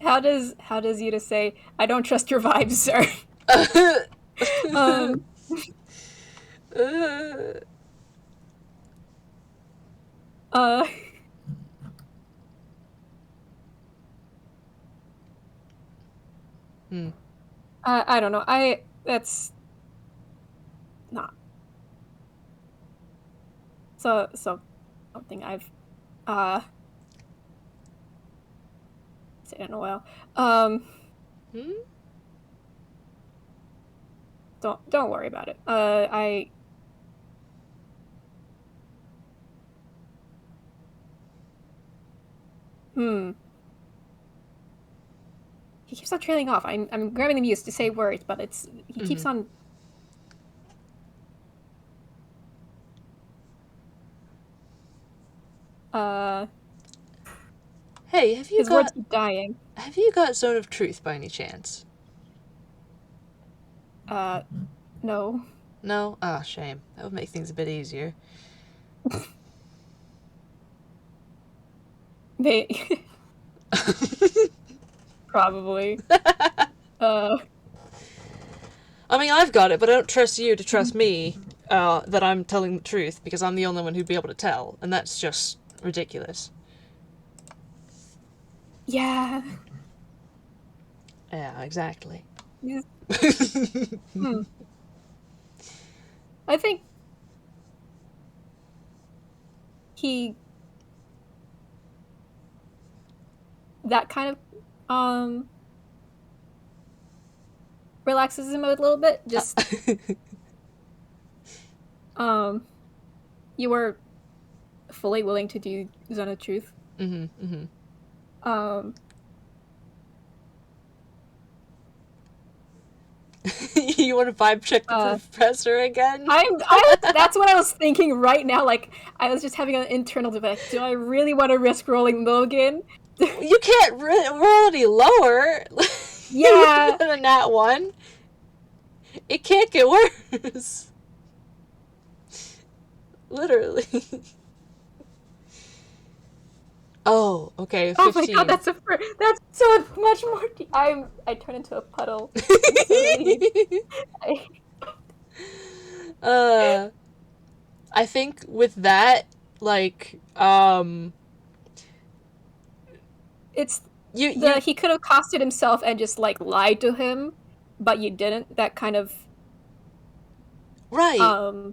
Speaker 2: How does Yuto say, "I don't trust your vibes, sir"? I don't know. That's not so something I've said in a while. Don't worry about it. He keeps on trailing off. I'm grabbing the muse to say words, but he keeps on.
Speaker 1: Hey,
Speaker 2: his words keep dying.
Speaker 1: Have you got Zone of Truth by any chance?
Speaker 2: No.
Speaker 1: No? Ah, shame. That would make things a bit easier.
Speaker 2: They probably.
Speaker 1: I mean, I've got it, but I don't trust you to trust me that I'm telling the truth, because I'm the only one who'd be able to tell, and that's just ridiculous.
Speaker 2: Yeah.
Speaker 1: Yeah, exactly.
Speaker 2: Yeah. I think that kind of relaxes him a little bit. Just you were fully willing to do Zone of Truth.
Speaker 1: You want to vibe check the professor again?
Speaker 2: That's what I was thinking right now. Like, I was just having an internal debate. Do I really want to risk rolling Logan?
Speaker 1: You can't roll any lower.
Speaker 2: Yeah.
Speaker 1: Than that one. It can't get worse. Literally. Oh, okay. 15.
Speaker 2: Oh my god, that's so much more. I turn into a puddle.
Speaker 1: I think with that, like,
Speaker 2: it's he could have costed himself and just like lied to him, but you didn't. That kind of
Speaker 1: right.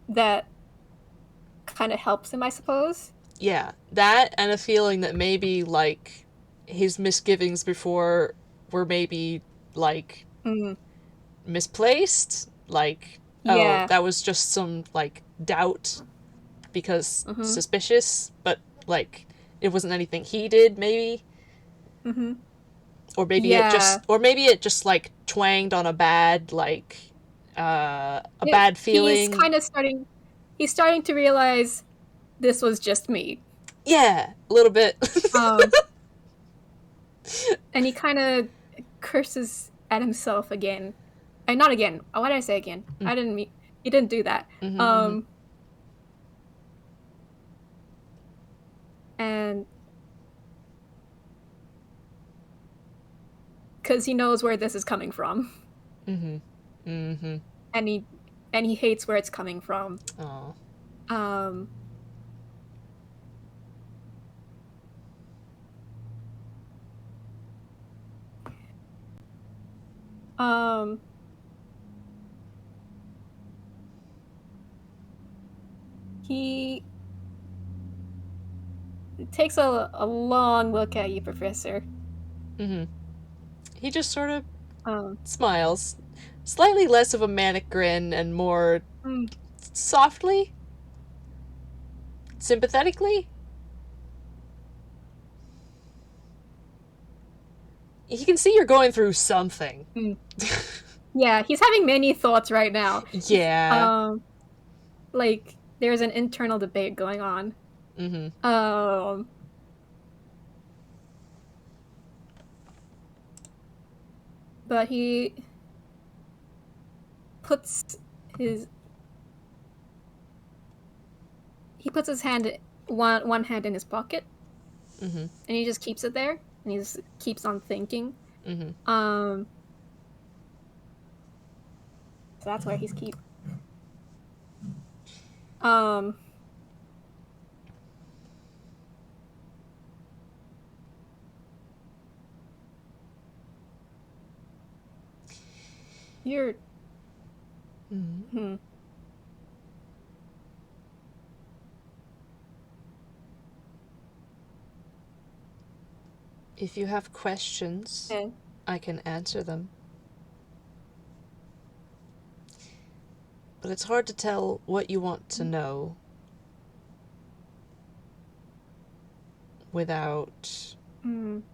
Speaker 2: That kind of helps him, I suppose.
Speaker 1: Yeah, that and a feeling that maybe, like, his misgivings before were maybe, like, misplaced. Like,
Speaker 2: yeah.
Speaker 1: Oh, that was just some, like, doubt because suspicious, but, like, it wasn't anything he did, maybe. Or maybe
Speaker 2: Yeah.
Speaker 1: it just like twanged on a bad bad feeling.
Speaker 2: He's starting to realize this was just me.
Speaker 1: Yeah, a little bit.
Speaker 2: And he kind of curses at himself again. And not again. Why did I say again? I didn't mean. He didn't do that. And because he knows where this is coming from. And he hates where it's coming from.
Speaker 1: Aww.
Speaker 2: He takes a long look at you, Professor.
Speaker 1: He just sort of smiles. Slightly less of a manic grin and more softly, sympathetically. He can see you're going through something.
Speaker 2: Yeah, he's having many thoughts right now.
Speaker 1: Yeah.
Speaker 2: Like, there's an internal debate going on. But he puts his hand one hand in his pocket, and he just keeps it there, and he just keeps on thinking. So that's where he's keep. You're.
Speaker 1: If you have questions, I can answer them. But it's hard to tell what you want to know without knowing.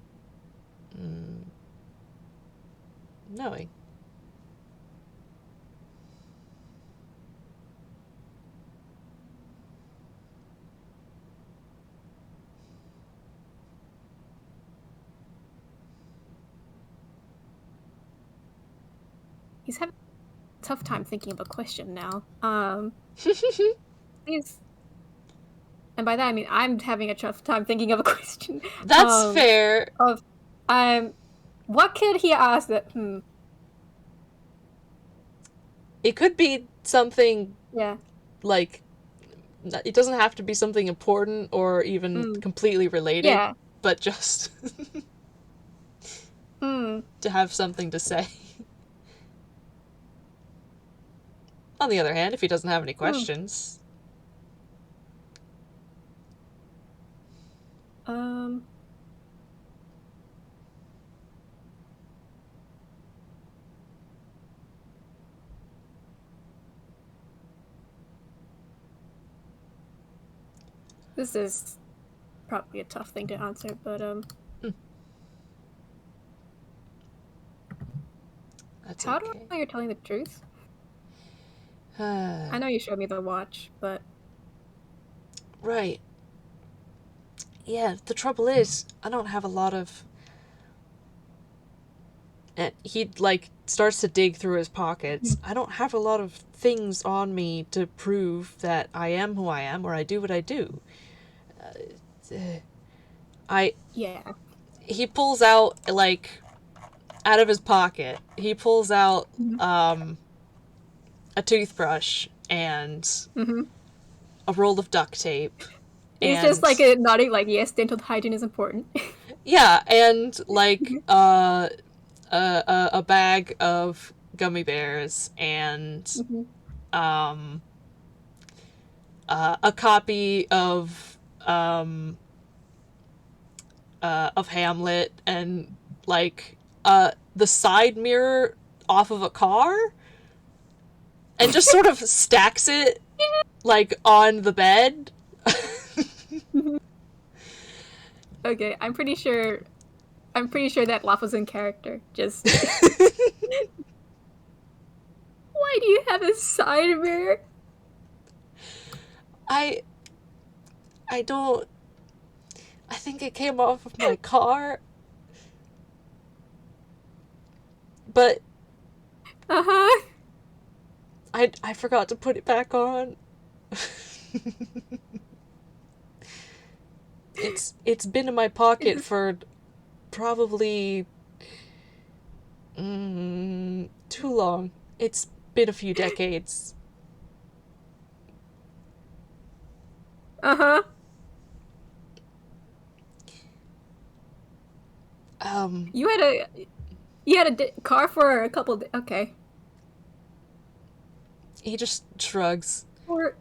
Speaker 2: He's having a tough time thinking of a question now. And by that I mean I'm having a tough time thinking of a question.
Speaker 1: That's fair.
Speaker 2: What could he ask that?
Speaker 1: It could be something.
Speaker 2: Yeah.
Speaker 1: Like, it doesn't have to be something important or even completely related.
Speaker 2: Yeah.
Speaker 1: But just to have something to say. On the other hand, if he doesn't have any questions.
Speaker 2: This is probably a tough thing to answer, but
Speaker 1: That's
Speaker 2: how
Speaker 1: okay.
Speaker 2: do I know you're telling the truth? I know you showed me the watch, but...
Speaker 1: Right. Yeah, the trouble is, I don't have a lot of... And he, like, starts to dig through his pockets. I don't have a lot of things on me to prove that I am who I am, or I do what I do.
Speaker 2: Yeah.
Speaker 1: He pulls out, like, out of his pocket, he pulls out, a toothbrush and a roll of duct tape.
Speaker 2: He's just like nodding, like, yes, dental hygiene is important.
Speaker 1: Yeah, and like a bag of gummy bears and a copy of Hamlet and like the side mirror off of a car. And just sort of stacks it, like, on the bed.
Speaker 2: Okay, I'm pretty sure I'm pretty sure that laugh was in character. Just why do you have a side mirror?
Speaker 1: I don't. I think it came off of my car. But I forgot to put it back on. It's been in my pocket for probably too long. It's been a few decades.
Speaker 2: You had a car for a couple. Okay.
Speaker 1: He just shrugs.
Speaker 2: Or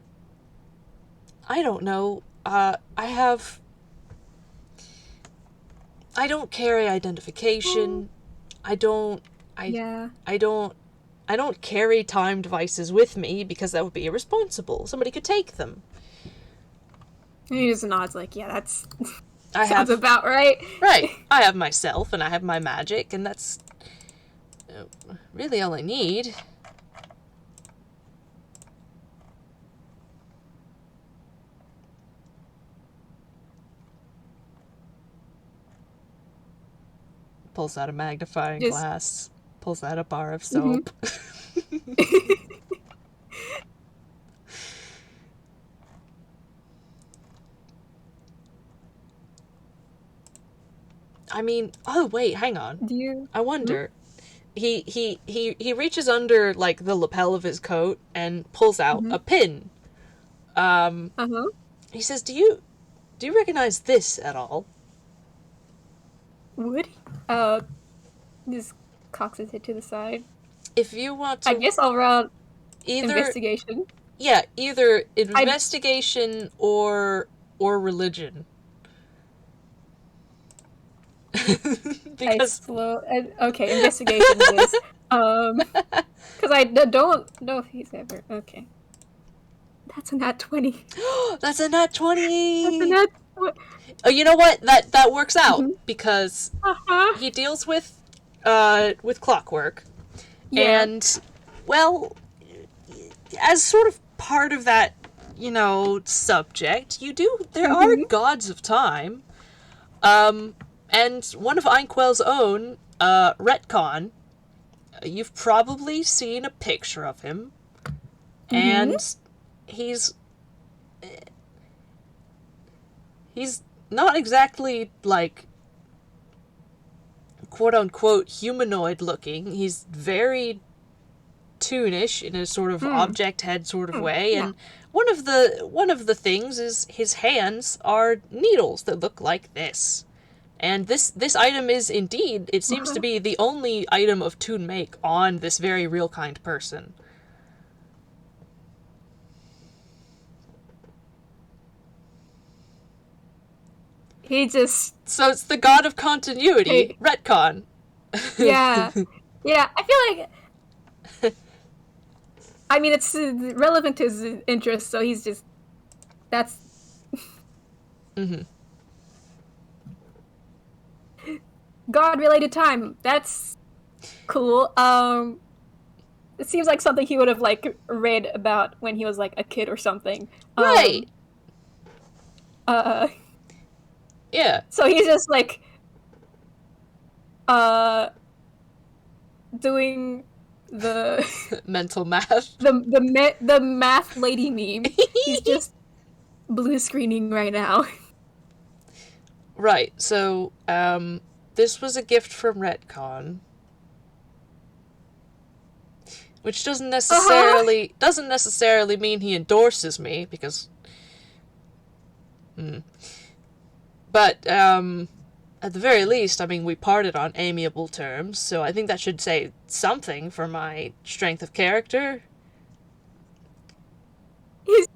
Speaker 1: I don't know. I don't carry identification. I don't carry time devices with me because that would be irresponsible. Somebody could take them.
Speaker 2: He just nods like, yeah, that's
Speaker 1: I
Speaker 2: sounds
Speaker 1: have,
Speaker 2: about right.
Speaker 1: Right. I have myself and I have my magic, and that's really all I need. Pulls out a magnifying glass. Pulls out a bar of soap. I mean, oh wait, hang on. I wonder. He reaches under like the lapel of his coat and pulls out a pin. He says, "Do you recognize this at all?"
Speaker 2: Would he? Just cocks his head to the side.
Speaker 1: If you want to,
Speaker 2: I guess I'll roll investigation.
Speaker 1: Yeah, either investigation or religion. Because
Speaker 2: okay, investigation is because I don't know if he's ever okay. That's a nat 20.
Speaker 1: That's a nat 20.
Speaker 2: That's a nat.
Speaker 1: Oh, you know what? That works out because he deals with clockwork, and well, as sort of part of that, subject, there are gods of time, and one of Einquell's own, Retcon, you've probably seen a picture of him, and he's not exactly, like, quote-unquote humanoid looking. He's very toonish in a sort of object head sort of way, and one of the things is his hands are needles that look like this. And this item is indeed, it seems to be the only item of toon make on this very real kind person. So it's the god of continuity, Retcon.
Speaker 2: Yeah. I feel like I mean, it's relevant to his interest, so he's just that's God-related time. That's cool. It seems like something he would have like read about when he was like a kid or something.
Speaker 1: Right. Yeah.
Speaker 2: So he's just like doing the
Speaker 1: mental math.
Speaker 2: The math lady meme. He's just blue screening right now.
Speaker 1: Right. So this was a gift from Retcon, which doesn't necessarily mean he endorses me, because but at the very least, I mean, we parted on amiable terms, so I think that should say something for my strength of character.
Speaker 2: He's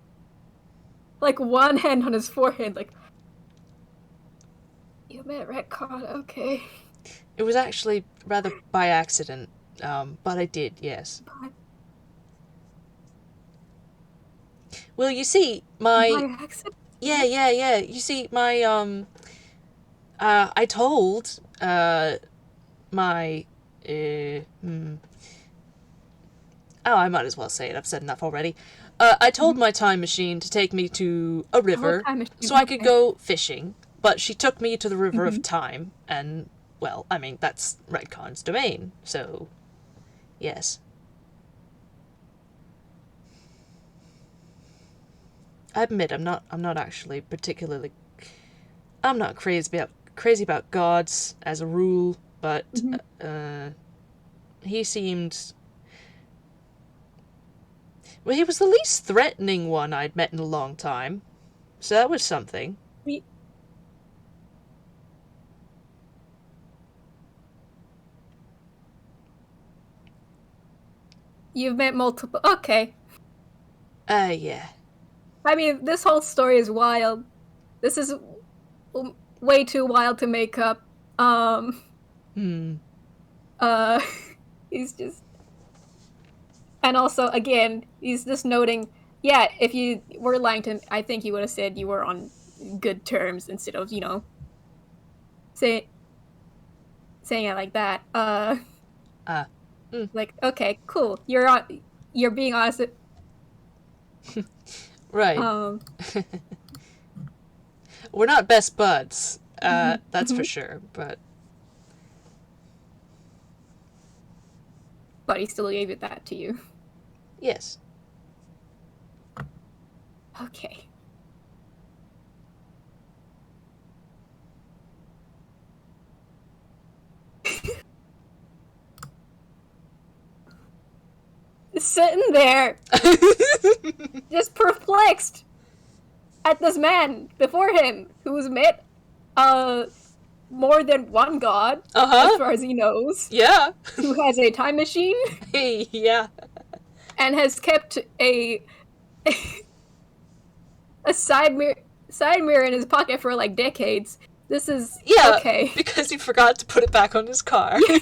Speaker 2: like one hand on his forehead, like, you met Retcon, okay.
Speaker 1: It was actually rather by accident, but I did, yes. Well, you see,
Speaker 2: By accident?
Speaker 1: Yeah. You see, my, I told my, oh, I might as well say it. I've said enough already. I told my time machine to take me to a river
Speaker 2: time machine,
Speaker 1: so I could
Speaker 2: okay.
Speaker 1: go fishing, but she took me to the river
Speaker 2: Mm-hmm.
Speaker 1: of time, and, well, I mean, that's Redcon's domain, so, yes. I admit I'm not actually particularly, I'm not crazy about gods as a rule, but,
Speaker 2: Mm-hmm.
Speaker 1: he seemed, well, he was the least threatening one I'd met in a long time, so that was something.
Speaker 2: You've met multiple. Okay.
Speaker 1: Yeah.
Speaker 2: I mean, this whole story is wild. This is way too wild to make up. Um.
Speaker 1: Hmm.
Speaker 2: Uh. He's just, and also again, he's just noting. Yeah, if you were Langton, I think he would have said you were on good terms instead of say, saying it like that.
Speaker 1: Ah.
Speaker 2: Like, okay, cool. You're on. You're being honest.
Speaker 1: Right.
Speaker 2: Um.
Speaker 1: We're not best buds. That's for
Speaker 2: Mhm.
Speaker 1: sure, but
Speaker 2: But he still gave it that to you.
Speaker 1: yes.
Speaker 2: Okay. Sitting there, just perplexed at this man before him who's met more than one god, as
Speaker 1: Uh-huh.
Speaker 2: far as he knows,
Speaker 1: Yeah.
Speaker 2: who has a time machine
Speaker 1: Yeah.
Speaker 2: and has kept a side mirror in his pocket for like decades. This is
Speaker 1: Yeah,
Speaker 2: okay.
Speaker 1: because he forgot to put it back on his car.
Speaker 2: Yeah.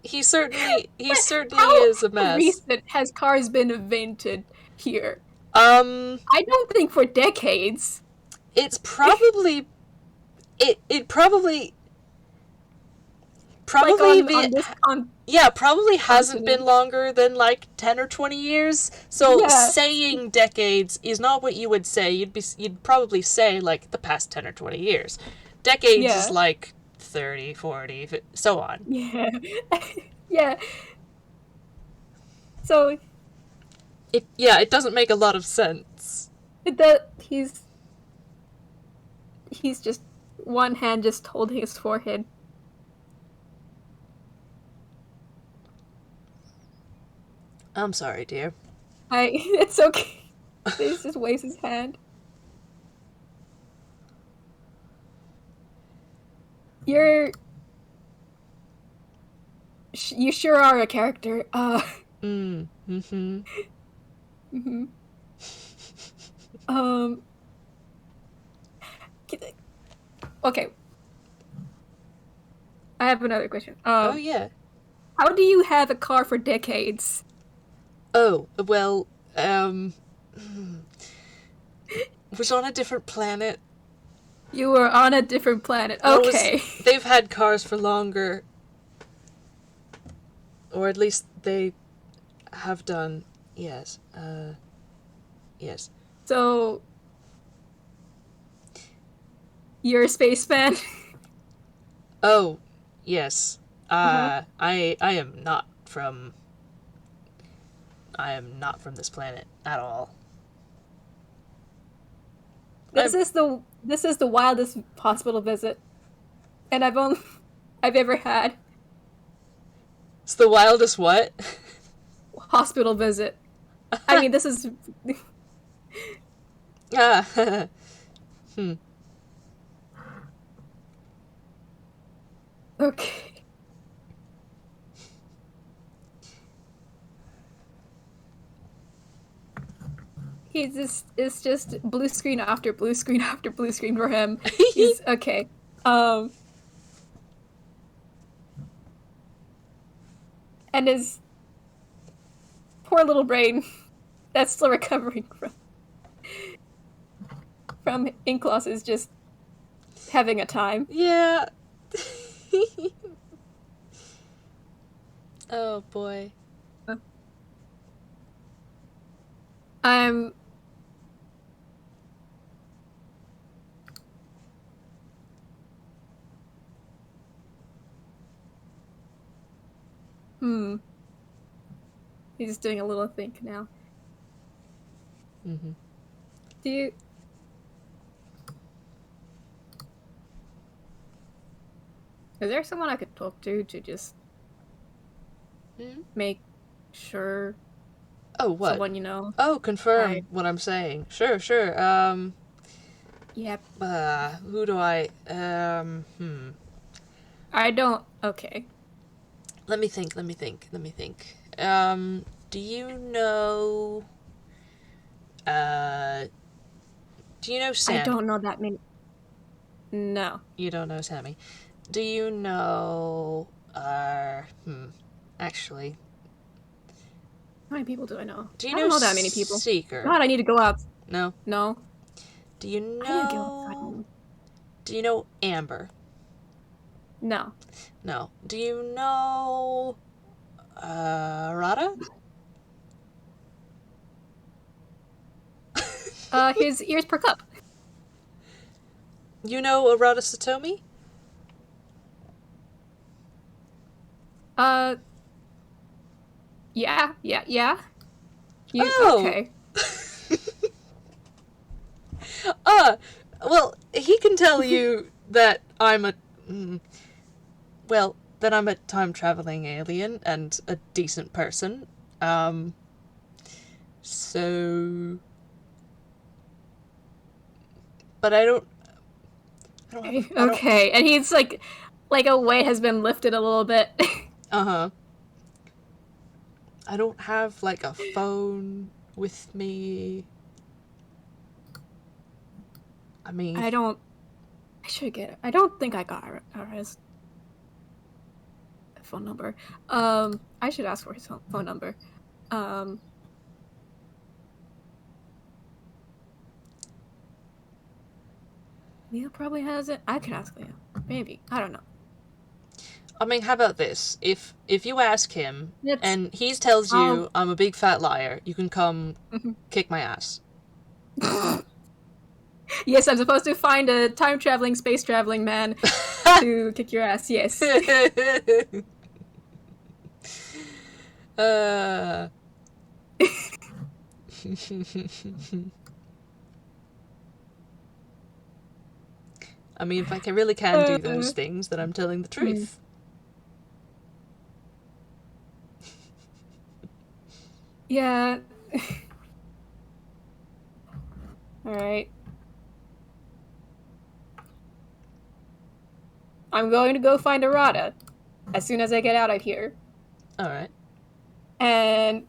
Speaker 1: He certainly
Speaker 2: How
Speaker 1: is a mess.
Speaker 2: recent has cars been invented here?
Speaker 1: Um,
Speaker 2: I don't think for decades.
Speaker 1: it's probably it
Speaker 2: Like
Speaker 1: probably
Speaker 2: on this
Speaker 1: yeah, probably hasn't been
Speaker 2: continent.
Speaker 1: longer than like 10 or 20 years. So
Speaker 2: Yeah,
Speaker 1: saying decades is not what you would say. You'd probably say like the past 10 or 20 years. Decades is
Speaker 2: yeah,
Speaker 1: like 30, 40, so on.
Speaker 2: yeah, yeah. So
Speaker 1: It doesn't make a lot of sense.
Speaker 2: that he's just one hand just holding his forehead.
Speaker 1: I'm sorry, dear.
Speaker 2: It's okay. He just waves his hand. You're you sure are a character.
Speaker 1: Mm-hmm.
Speaker 2: Mhm. Um. Okay, I have another question.
Speaker 1: Oh, yeah.
Speaker 2: How do you have a car for decades?
Speaker 1: Oh, well, was on a different planet.
Speaker 2: You were on a different planet.
Speaker 1: Or was
Speaker 2: Okay.
Speaker 1: they've had cars for longer, or at least they have done. Yes. Yes.
Speaker 2: So you're a spaceman.
Speaker 1: Oh, yes.
Speaker 2: Uh-huh.
Speaker 1: I am not from. I am not from this planet at all. I'm.
Speaker 2: This is the wildest hospital visit, and I've ever had
Speaker 1: It's the wildest what?
Speaker 2: hospital visit. I mean, this is
Speaker 1: Ah. Hmm.
Speaker 2: okay. He's just it's just blue screen after blue screen after blue screen for him. He's okay. Um, and his poor little brain that's still recovering from ink loss is just having a time.
Speaker 1: Yeah. Oh boy.
Speaker 2: I'm He's just doing a little think now.
Speaker 1: Mm-hmm.
Speaker 2: Do you... Is there someone I could talk to just make sure?
Speaker 1: Oh, what?
Speaker 2: Someone you know.
Speaker 1: Oh, confirm what I'm saying. Sure.
Speaker 2: Yep.
Speaker 1: Who do I?
Speaker 2: I don't. Okay.
Speaker 1: Let me think. Do you know? Do you know Sammy?
Speaker 2: I don't know that many. No.
Speaker 1: You don't know Sammy. Do you know? Actually,
Speaker 2: How many people do I know?
Speaker 1: do you
Speaker 2: I don't
Speaker 1: know
Speaker 2: know that many people.
Speaker 1: Seeker?
Speaker 2: God, I need to go out.
Speaker 1: No.
Speaker 2: No.
Speaker 1: Do you know?
Speaker 2: I need to go outside.
Speaker 1: Do you know Amber?
Speaker 2: No.
Speaker 1: No. Do you know? Rada?
Speaker 2: His ears perk up.
Speaker 1: You know Arata Satomi?
Speaker 2: Yeah.
Speaker 1: Oh. Okay. Well, he can tell you that I'm a time-traveling alien and a decent person. So... But I don't have
Speaker 2: Okay, and he's like a weight has been lifted a little bit.
Speaker 1: Uh-huh. I don't have, like, a phone with me. I mean...
Speaker 2: I should get it. I don't think I got his phone number. I should ask for his phone number. Leah probably has it. I could ask Leah. Maybe. I don't know.
Speaker 1: I mean, how about this? If you ask him and he tells you I'm a big fat liar, you can come kick my ass.
Speaker 2: Yes, I'm supposed to find a time-traveling, space-traveling man to kick your ass, yes.
Speaker 1: I mean, if I really can do those things, then I'm telling the truth.
Speaker 2: Yeah. Alright. I'm going to go find Arata as soon as I get out of here.
Speaker 1: Alright.
Speaker 2: And...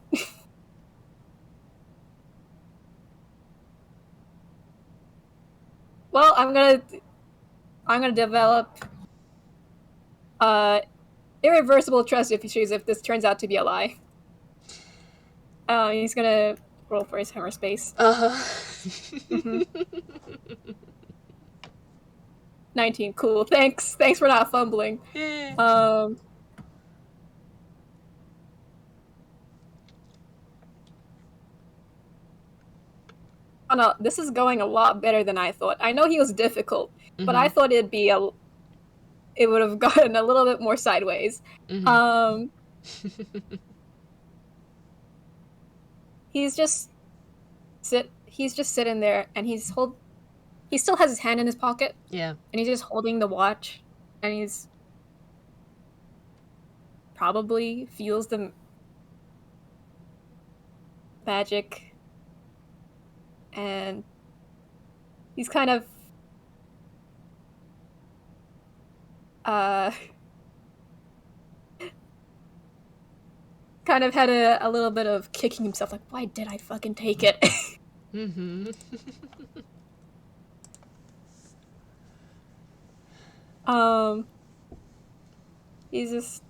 Speaker 2: well, I'm gonna develop irreversible trust issues if this turns out to be a lie. He's gonna roll for his hammer space. 19, cool. Thanks for not fumbling. Oh no, this is going a lot better than I thought. I know he was difficult, but I thought it would have gotten a little bit more sideways. He's just sitting there, and he still has his hand in his pocket.
Speaker 1: Yeah.
Speaker 2: And he's just holding the watch, and he's probably feels the magic, and he's kind of had a little bit of kicking himself, like, why did I fucking take it? He just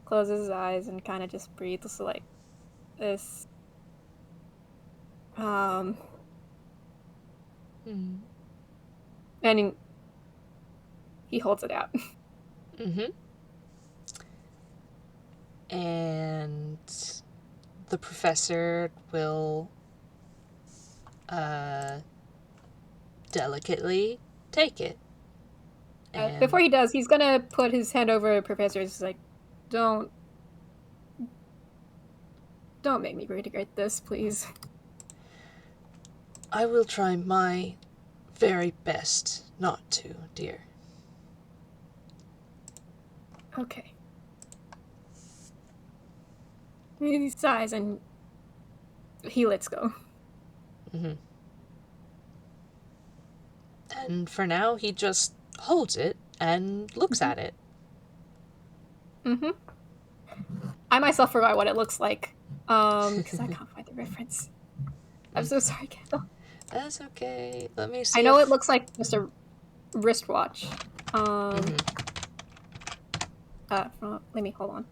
Speaker 2: closes his eyes and kind of just breathes like this. And he holds it out.
Speaker 1: Mm-hmm. And the professor will delicately take it. And
Speaker 2: Before he does, he's gonna put his hand over Professor's, like, don't make me regret this, please.
Speaker 1: I will try my very best not to, dear.
Speaker 2: Okay. He sighs and he lets go.
Speaker 1: Mm-hmm. And for now, he just holds it and looks at it.
Speaker 2: Mm-hmm. I myself forgot what it looks like. Because I can't find the reference. I'm so sorry, Kendall.
Speaker 1: That's okay. Let me see.
Speaker 2: I know it looks like just a wristwatch. Let me hold on.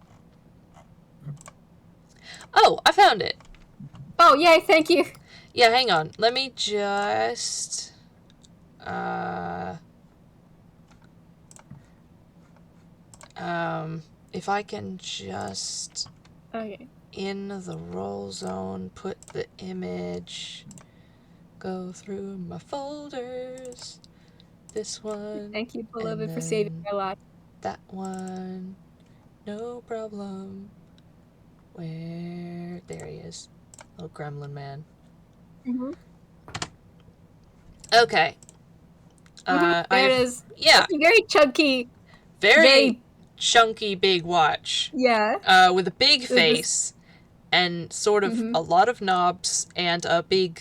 Speaker 1: Oh, I found it.
Speaker 2: Oh, yay, thank you.
Speaker 1: Yeah, hang on. Let me just... if I can just...
Speaker 2: Okay.
Speaker 1: In the roll zone, put the image... Go through my folders. This one.
Speaker 2: Thank you, beloved, for saving my life.
Speaker 1: That one. No problem. Where? There he is. Little gremlin man.
Speaker 2: Mm-hmm.
Speaker 1: Okay.
Speaker 2: There it is.
Speaker 1: Yeah.
Speaker 2: It's a very chunky.
Speaker 1: Very chunky big watch.
Speaker 2: Yeah.
Speaker 1: With a big face and sort of a lot of knobs and a big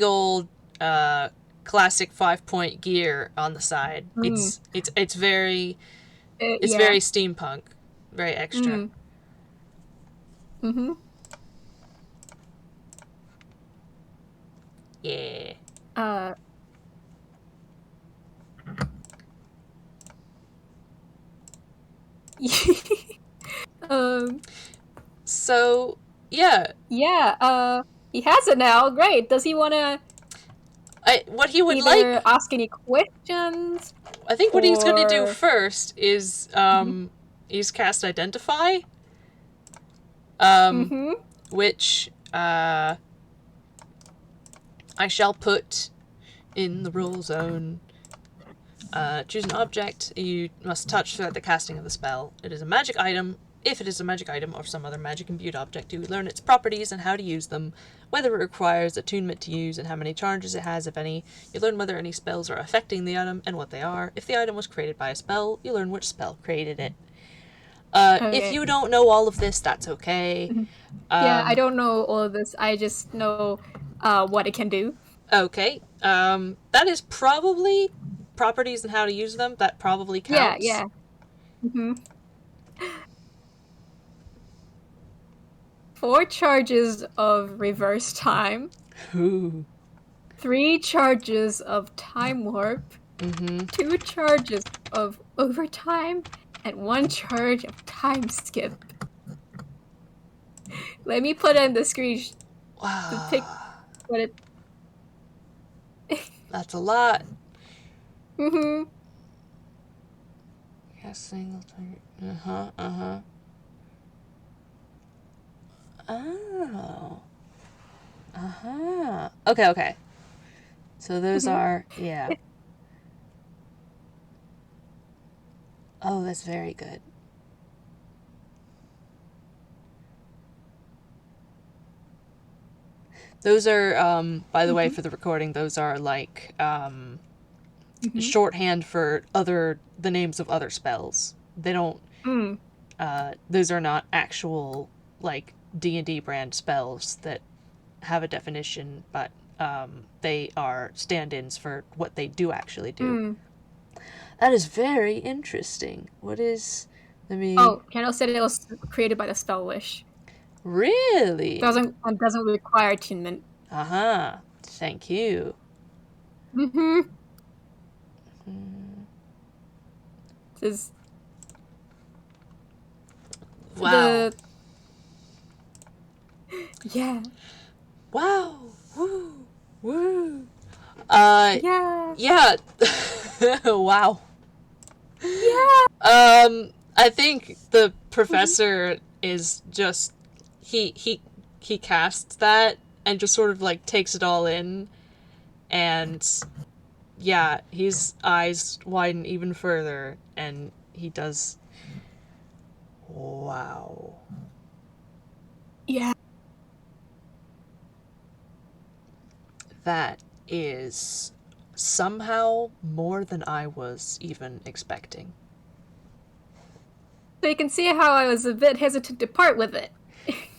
Speaker 1: old classic 5-point gear on the side. It's very very steampunk, very extra. Yeah. So yeah.
Speaker 2: Yeah. He has it now. Great. Does he want to?
Speaker 1: What he would
Speaker 2: either ask any questions?
Speaker 1: I think what he's going to do first is is cast Identify. Which I shall put in the rule zone. Choose an object you must touch throughout the casting of the spell. It is a magic item. If it is a magic item or some other magic imbued object, you learn its properties and how to use them, whether it requires attunement to use and how many charges it has, if any. You learn whether any spells are affecting the item and what they are. If the item was created by a spell, you learn which spell created it. If you don't know all of this, that's okay.
Speaker 2: Yeah, I don't know all of this. I just know what it can do.
Speaker 1: Okay. That is probably properties and how to use them. That probably counts.
Speaker 2: Yeah. Mm-hmm. 4 charges of reverse time.
Speaker 1: Ooh.
Speaker 2: 3 charges of time warp. 2 charges of overtime. And 1 charge of time skip. Let me put in the screen.
Speaker 1: Wow.
Speaker 2: To pick what it...
Speaker 1: That's a lot.
Speaker 2: Mm-hmm.
Speaker 1: Yeah, single target. Oh. Okay. So those are, yeah. Oh, that's very good. Those are, by the way, for the recording, those are like, shorthand for the names of other spells. They don't, those are not actual, like, D&D brand spells that have a definition, but they are stand-ins for what they do actually do. That is very interesting. What is...
Speaker 2: Oh, Kendall said it was created by the Spell Wish.
Speaker 1: Really?
Speaker 2: Doesn't require attunement.
Speaker 1: Thank you.
Speaker 2: This...
Speaker 1: Wow.
Speaker 2: Yeah.
Speaker 1: Wow. Woo.
Speaker 2: Yeah.
Speaker 1: Wow.
Speaker 2: Yeah.
Speaker 1: I think the professor is just he casts that and just sort of like takes it all in, and yeah, his eyes widen even further, and he does. Wow.
Speaker 2: Yeah.
Speaker 1: That is somehow more than I was even expecting.
Speaker 2: So you can see how I was a bit hesitant to part with it.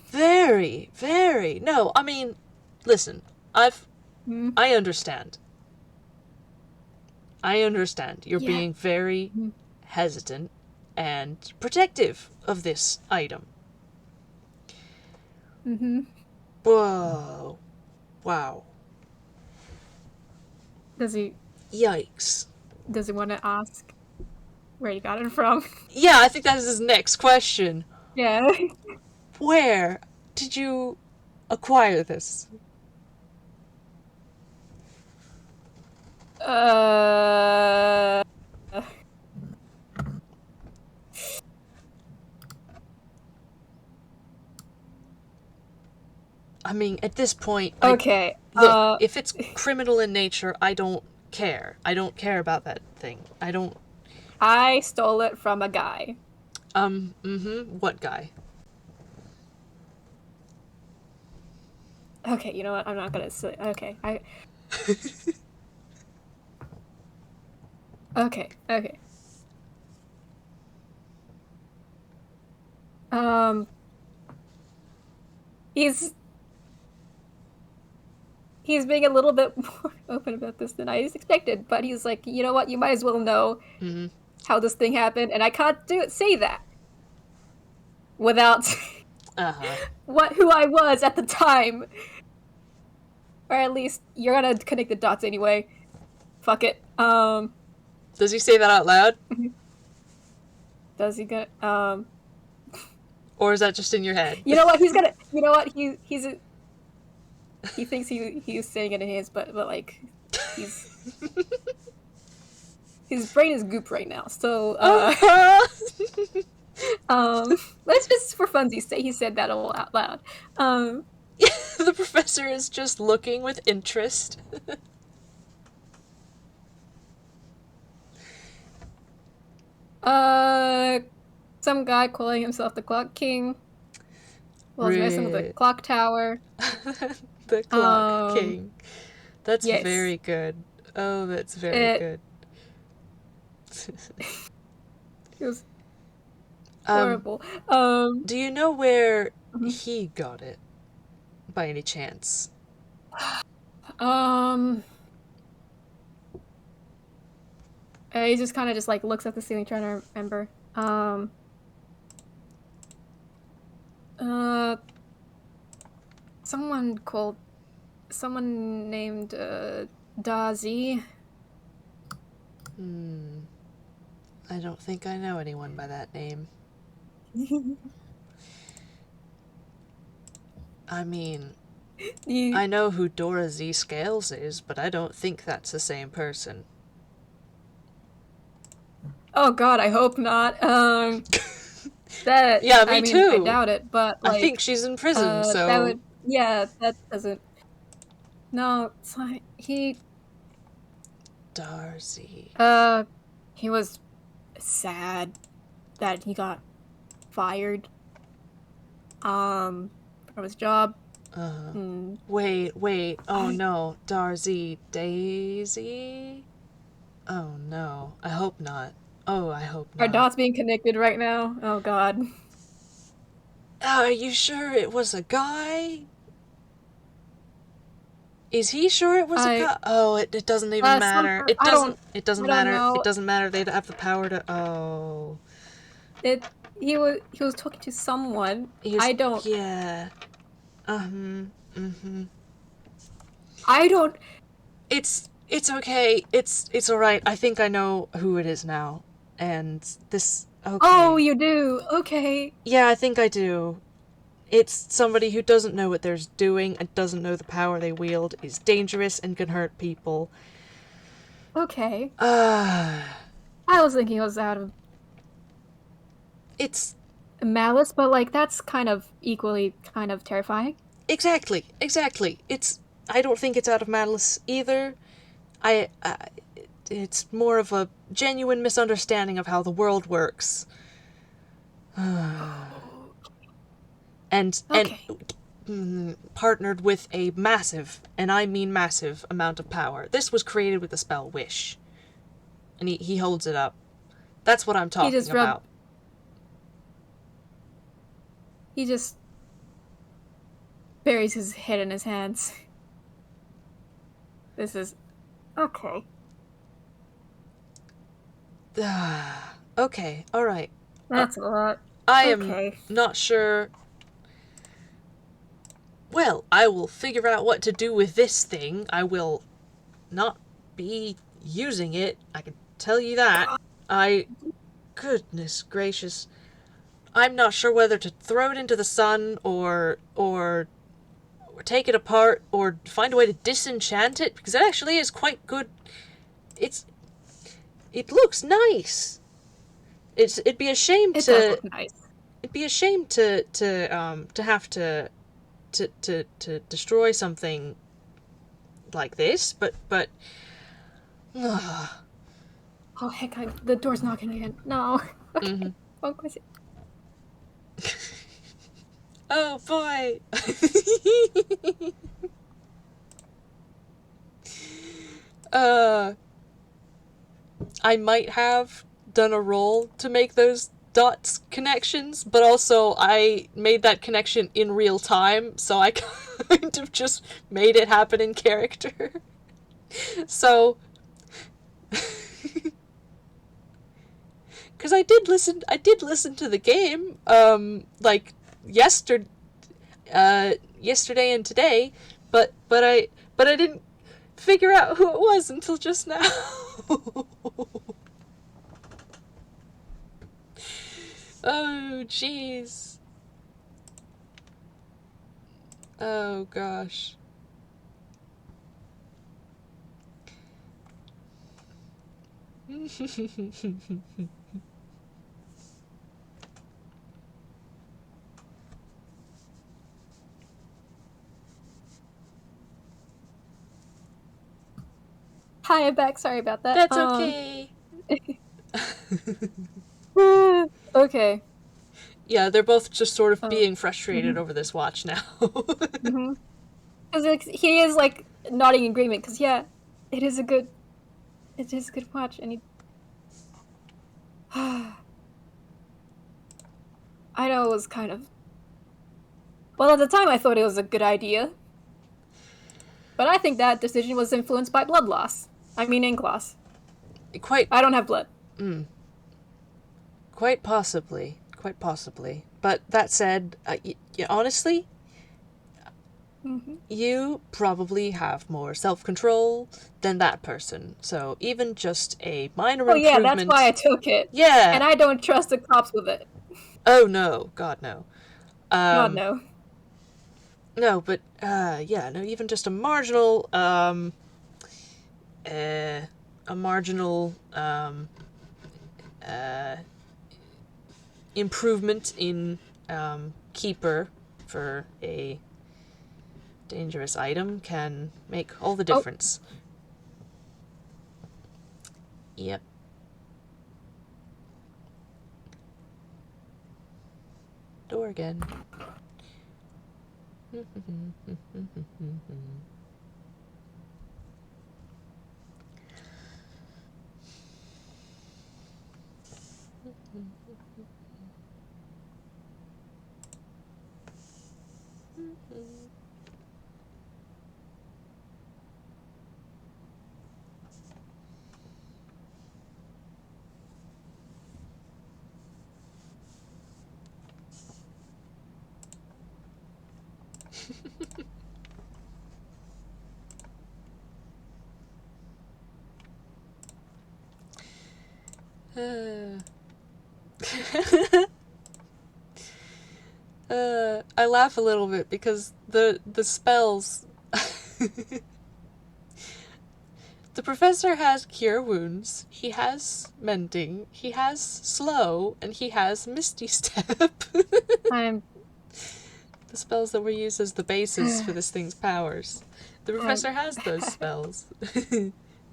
Speaker 1: Very, very. No, I mean, listen, I understand. I understand. You're
Speaker 2: Yeah.
Speaker 1: being very hesitant and protective of this item. Whoa. Wow.
Speaker 2: Does he
Speaker 1: Yikes.
Speaker 2: want to ask where he got it from?
Speaker 1: Yeah, I think that is his next question.
Speaker 2: Yeah.
Speaker 1: Where did you acquire this?
Speaker 2: Uh.
Speaker 1: I mean, at this point,
Speaker 2: Okay.
Speaker 1: Look, if it's criminal in nature, I don't care. I don't care about that thing. I don't.
Speaker 2: I stole it from a guy.
Speaker 1: What guy?
Speaker 2: Okay, you know what? I'm not gonna say. Okay, Okay. Um, he's being a little bit more open about this than I expected, but he's like, you know what? You might as well know how this thing happened, and I can't say that without who I was at the time, or at least you're gonna connect the dots anyway. Fuck it.
Speaker 1: Does he say that out loud?
Speaker 2: Does he get
Speaker 1: Or is that just in your head?
Speaker 2: You know what? He's gonna. You know what? He thinks he's saying it in his, but like his brain is goop right now. So let's just for funsies say he said that all out loud.
Speaker 1: The professor is just looking with interest.
Speaker 2: Some guy calling himself the Clock King. Well, he's messing with the clock tower.
Speaker 1: The Clock King. That's
Speaker 2: yes.
Speaker 1: very good. Oh, that's very good.
Speaker 2: It was horrible.
Speaker 1: Do you know where he got it? By any chance?
Speaker 2: He just kind of just like looks at the ceiling trying to remember. Someone named Dazi.
Speaker 1: I don't think I know anyone by that name. I mean, I know who Dora Z. Scales is, but I don't think that's the same person.
Speaker 2: Oh God, I hope not. That
Speaker 1: yeah, me too.
Speaker 2: I doubt it, but like,
Speaker 1: I think she's in prison, so
Speaker 2: that would that doesn't. No, it's like
Speaker 1: Darcy.
Speaker 2: He was sad that he got fired. From his job.
Speaker 1: Wait. Oh no, Darcy, Daisy. Oh no, I hope not. Oh, I hope not.
Speaker 2: Our dots being connected right now. Oh God.
Speaker 1: Are you sure it was a guy? Is he sure it was a guy? Oh, it doesn't even matter. It doesn't matter. It doesn't matter. They'd have the power to. Oh.
Speaker 2: He was talking to someone. I don't.
Speaker 1: Yeah.
Speaker 2: I don't.
Speaker 1: It's okay. It's all right. I think I know who it is now. And this. Okay.
Speaker 2: Oh, you do. Okay.
Speaker 1: Yeah, I think I do. It's somebody who doesn't know what they're doing and doesn't know the power they wield, is dangerous and can hurt people.
Speaker 2: Okay. I was thinking it was out of
Speaker 1: It's...
Speaker 2: malice, but like that's kind of equally kind of terrifying.
Speaker 1: Exactly. It's... I don't think it's out of malice either. It's more of a genuine misunderstanding of how the world works. and
Speaker 2: Okay.
Speaker 1: partnered with a massive, and I mean massive, amount of power. This was created with the spell Wish. And he holds it up. That's what I'm talking about.
Speaker 2: He just buries his head in his hands. This is... okay.
Speaker 1: Okay, alright.
Speaker 2: That's a lot.
Speaker 1: I am not sure. Well, I will figure out what to do with this thing. I will not be using it. I can tell you that. Goodness gracious. I'm not sure whether to throw it into the sun or take it apart or find a way to disenchant it, because it actually is quite good. It looks nice. It'd be a shame
Speaker 2: it does look nice.
Speaker 1: It'd be a shame to have to destroy something like this, but
Speaker 2: oh heck, the door's knocking again. No. Okay.
Speaker 1: Mm-hmm.
Speaker 2: Oh, close it.
Speaker 1: Oh boy. I might have done a roll to make those dots connections, but also I made that connection in real time, so I kind of just made it happen in character. So, because I did listen to the game, like yesterday and today, but I didn't figure out who it was until just now. Oh, jeez. Oh, gosh.
Speaker 2: Hi, I'm back. Sorry about that.
Speaker 1: That's okay.
Speaker 2: Okay.
Speaker 1: Yeah, they're both just sort of being frustrated over this watch now.
Speaker 2: Because he is like nodding in agreement. Because it is a good watch, and he. I know it was kind of. Well, at the time, I thought it was a good idea. But I think that decision was influenced by blood loss. I mean, ink loss. I don't have blood.
Speaker 1: Quite possibly. But that said, honestly, you probably have more self-control than that person. So even just a minor improvement...
Speaker 2: Oh yeah, that's why I took it.
Speaker 1: Yeah.
Speaker 2: And I don't trust the cops with it.
Speaker 1: Oh no, God no.
Speaker 2: God no.
Speaker 1: No, but even just a marginal improvement in keeper for a dangerous item can make all the difference. Yep. Door again. I laugh a little bit because the spells The professor has Cure Wounds, he has Mending, he has Slow, and he has Misty Step.
Speaker 2: I'm...
Speaker 1: The spells that were used as the basis for this thing's powers. The professor has those spells.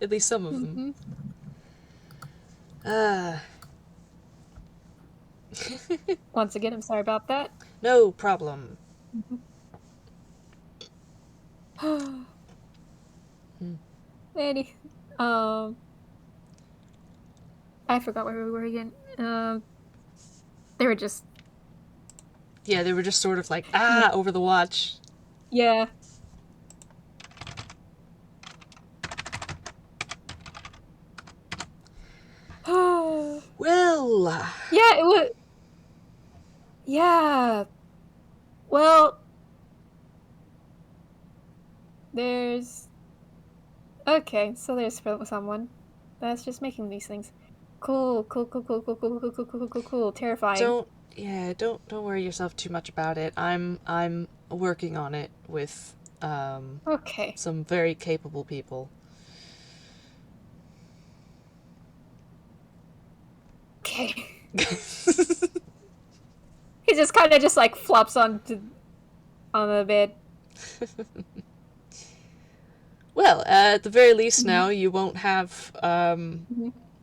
Speaker 1: At least some of them.
Speaker 2: Once again, I'm sorry about that.
Speaker 1: No problem.
Speaker 2: Any... I forgot where we were again. They were just...
Speaker 1: Yeah, they were just sort of like, over the watch.
Speaker 2: Yeah.
Speaker 1: Well...
Speaker 2: Yeah, it was... Yeah. Well... There's... Okay, so there's someone that's just making these things. Cool. Terrifying.
Speaker 1: Don't worry yourself too much about it. I'm working on it with
Speaker 2: Okay.
Speaker 1: some very capable people.
Speaker 2: Okay. He just kind of just like flops on the bed.
Speaker 1: Well, at the very least now you won't have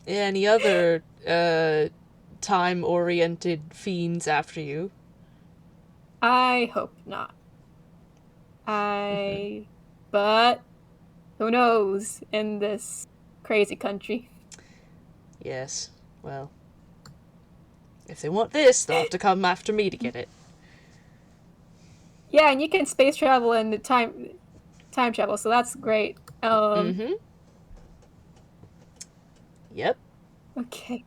Speaker 1: any other time-oriented fiends after you.
Speaker 2: I hope not. But who knows in this crazy country?
Speaker 1: Yes, well, if they want this, they'll have to come after me to get it.
Speaker 2: Yeah, and you can space travel and the time travel, so that's great.
Speaker 1: Yep.
Speaker 2: Okay.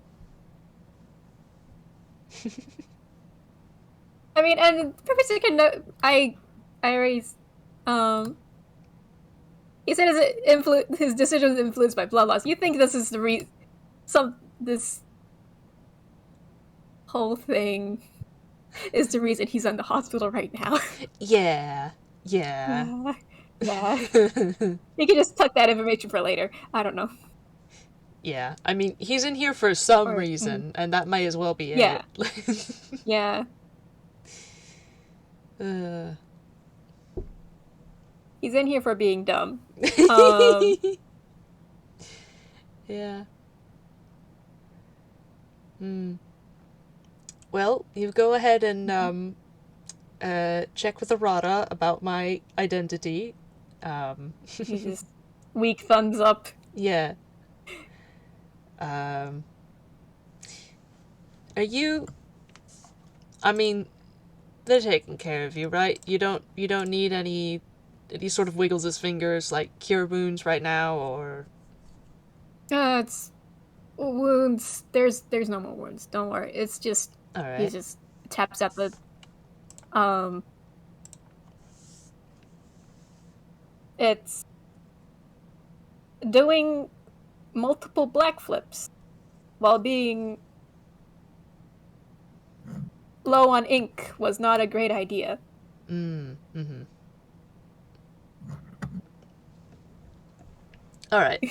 Speaker 2: I mean, and Professor can know. I already. He said his decision was influenced by bloodloss. You think this is the this whole thing is the reason he's in the hospital right now?
Speaker 1: Yeah.
Speaker 2: Yeah. You can just tuck that information for later. I don't know.
Speaker 1: Yeah, I mean, he's in here for some reason, and that might as well be it.
Speaker 2: Yeah. He's in here for being dumb.
Speaker 1: Yeah. Well, you go ahead and check with Arata about my identity.
Speaker 2: You just weak thumbs up.
Speaker 1: Yeah. Are you... I mean, they're taking care of you, right? You don't need any... He sort of wiggles his fingers, like, cure wounds right now, or...
Speaker 2: It's... wounds. There's no more wounds. Don't worry. It's just...
Speaker 1: Alright.
Speaker 2: He just taps at the... It's... doing multiple black flips while being low on ink was not a great idea.
Speaker 1: Alright.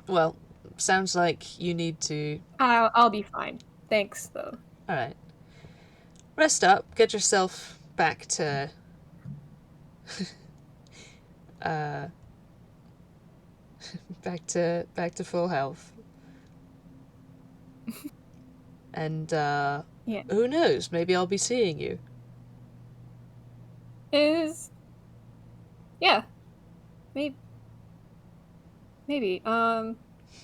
Speaker 1: Well, sounds like you need to...
Speaker 2: I'll be fine. Thanks, though.
Speaker 1: Alright. Rest up. Get yourself back to... back to full health. And,
Speaker 2: Yeah.
Speaker 1: who knows? Maybe I'll be seeing you.
Speaker 2: Yeah. Maybe. It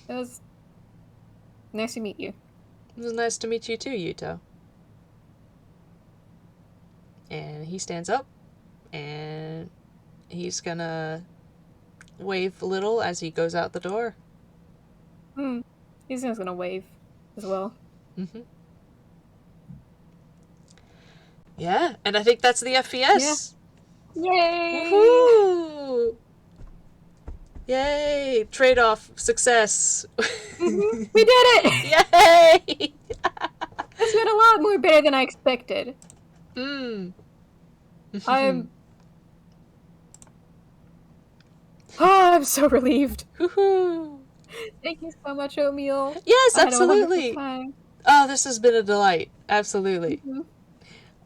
Speaker 2: was nice to meet you.
Speaker 1: It was nice to meet you too, Yuto. And he stands up, and he's gonna wave a little as he goes out the door.
Speaker 2: He's just gonna wave as well.
Speaker 1: Yeah, and I think that's the FPS.
Speaker 2: Yeah. Yay!
Speaker 1: Woohoo! Yay! Trade-off success.
Speaker 2: We did it!
Speaker 1: Yay!
Speaker 2: This went a lot more better than I expected. I'm so relieved.
Speaker 1: Woohoo!
Speaker 2: Thank you so much, Oatmeal.
Speaker 1: Yes,
Speaker 2: I had a wonderful
Speaker 1: absolutely.
Speaker 2: time.
Speaker 1: Oh, this has been a delight. Absolutely.
Speaker 2: Mm-hmm.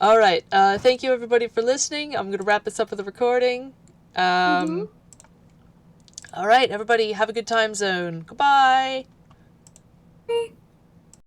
Speaker 1: All right. Thank you, everybody, for listening. I'm going to wrap this up with the recording.
Speaker 2: Mm-hmm.
Speaker 1: All right, everybody, have a good time zone. Goodbye.
Speaker 2: Okay.